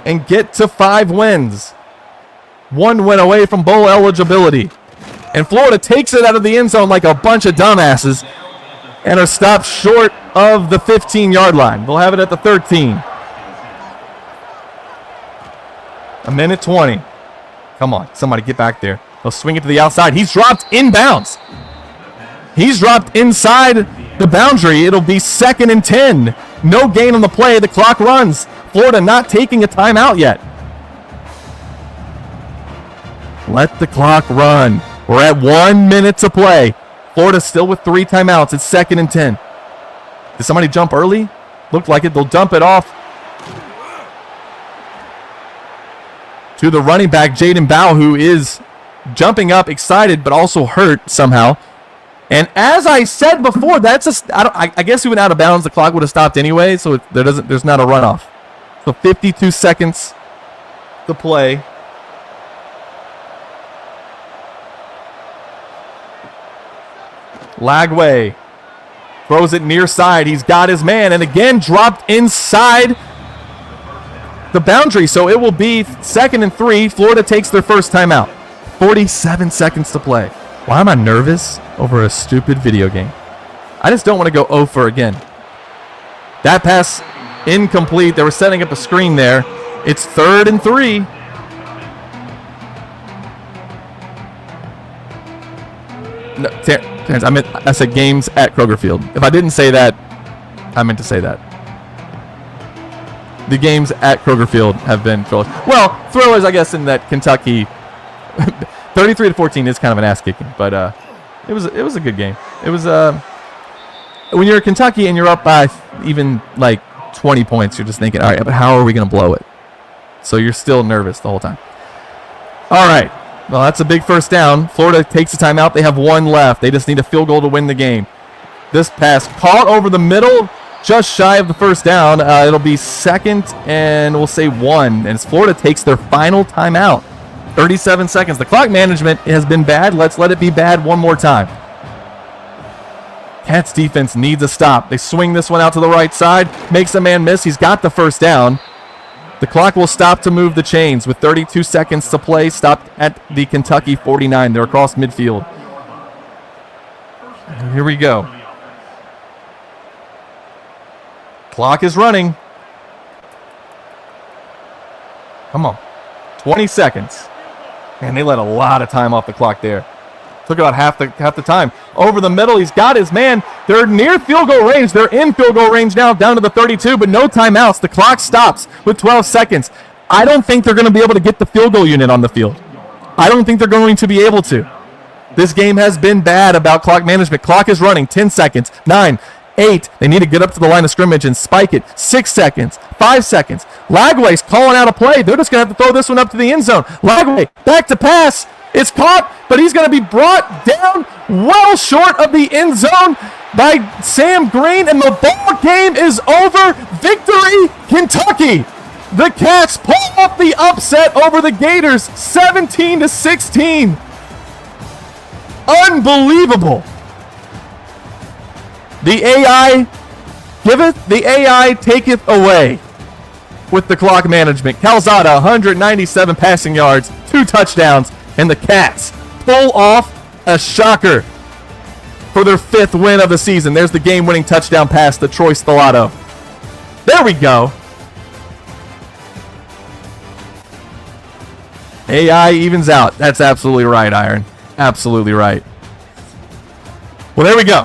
and get to 5 wins? 1 win away from bowl eligibility. And Florida takes it out of the end zone like a bunch of dumbasses and are stopped short of the 15-yard line. They'll have it at the 13. 1:20. Come on, somebody get back there. They'll swing it to the outside. He's dropped inbounds. He's dropped inside the boundary. It'll be 2nd and 10. No gain on the play. The clock runs. Florida not taking a timeout yet. Let the clock run. We're at 1 minute to play. Florida still with 3 timeouts. It's 2nd and 10. Did somebody jump early? Looked like it. They'll dump it off to the running back, Jaden Bow, who is jumping up, excited, but also hurt somehow. And as I said before, I guess he went out of bounds. The clock would have stopped anyway, so there's not a runoff. So 52 seconds to play. Lagway throws it near side. He's got his man, and again dropped inside the boundary. So it will be 2nd and 3. Florida takes their first timeout. 47 seconds to play. Why am I nervous over a stupid video game? I just don't want to go 0 for again. That pass incomplete. They were setting up a screen there. It's 3rd and 3. No, Terrence, I said games at Kroger Field. If I didn't say that, I meant to say that. The games at Kroger Field have been thrillers. Well, thrillers, I guess, in that Kentucky 33-14 is kind of an ass kicking, but it was a good game. It was when you're Kentucky and you're up by even like 20 points, you're just thinking, all right, but how are we going to blow it? So you're still nervous the whole time. All right. Well, that's a big first down. Florida takes a timeout. They have 1 left. They just need a field goal to win the game. This pass caught over the middle, just shy of the first down. It'll be 2nd and we'll say 1. And Florida takes their final timeout. 37 seconds. The clock management has been bad. Let's let it be bad one more time. Cats defense needs a stop. They swing this one out to the right side. Makes a man miss. He's got the first down. The clock will stop to move the chains with 32 seconds to play. Stopped at the Kentucky 49. They're across midfield. Here we go. Clock is running. Come on. 20 seconds. Man, they let a lot of time off the clock there. Took about half the time. Over the middle, he's got his man. They're near field goal range. They're in field goal range now, down to the 32, but no timeouts. The clock stops with 12 seconds. I don't think they're going to be able to get the field goal unit on the field. I don't think they're going to be able to. This game has been bad about clock management. Clock is running. 10 seconds. 9, 8. They need to get up to the line of scrimmage and spike it. 6 seconds. 5 seconds. Lagway's calling out a play. They're just going to have to throw this one up to the end zone. Lagway, back to pass. It's caught, but he's going to be brought down well short of the end zone by Sam Green, and the ball game is over. Victory, Kentucky. The Cats pull off the upset over the Gators, 17-16. Unbelievable. The AI giveth, the AI taketh away with the clock management. Calzada, 197 passing yards, 2 touchdowns, and the Cats pull off a shocker for their 5th win of the season. There's the game-winning touchdown pass to Troy Stellato. There we go. AI evens out. That's absolutely right, Iron. Absolutely right. Well, there we go.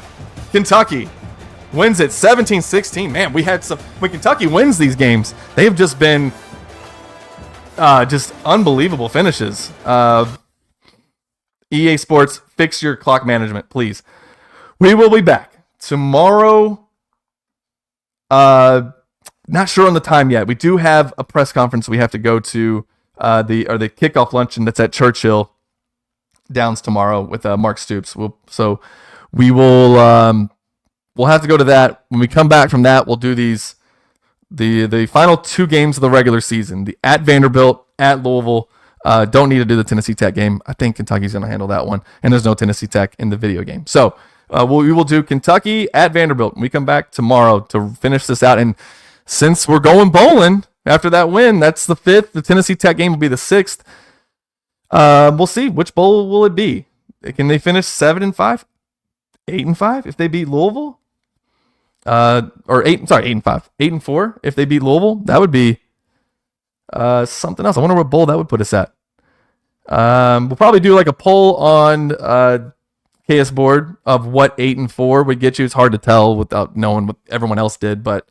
Kentucky wins it 17-16. Man, we had some... When Kentucky wins these games, they've just been just unbelievable finishes. EA Sports, fix your clock management, please. We will be back tomorrow. Not sure on the time yet. We do have a press conference we have to go to. The kickoff luncheon that's at Churchill Downs tomorrow with Mark Stoops. We'll have to go to that. When we come back from that, we'll do the final 2 games of the regular season. The at Vanderbilt, at Louisville. Don't need to do the Tennessee Tech game. I think Kentucky's going to handle that one, and there's no Tennessee Tech in the video game. So we will do Kentucky at Vanderbilt. When we come back tomorrow to finish this out, and since we're going bowling after that win, that's the 5th. The Tennessee Tech game will be the 6th. We'll see which bowl will it be. Can they finish 7-5, 8-5 if they beat Louisville? Or 8-5, 8-4 if they beat Louisville. That would be something else. I wonder what bowl that would put us at. We'll probably do like a poll on KS board of what 8-4 would get you. It's hard to tell without knowing what everyone else did, but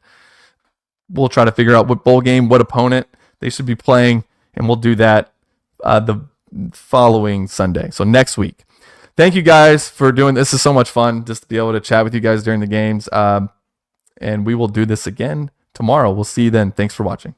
we'll try to figure out what bowl game, what opponent they should be playing, and we'll do that the following Sunday. So next week. Thank you guys for doing this. This is so much fun just to be able to chat with you guys during the games. And we will do this again tomorrow. We'll see you then. Thanks for watching.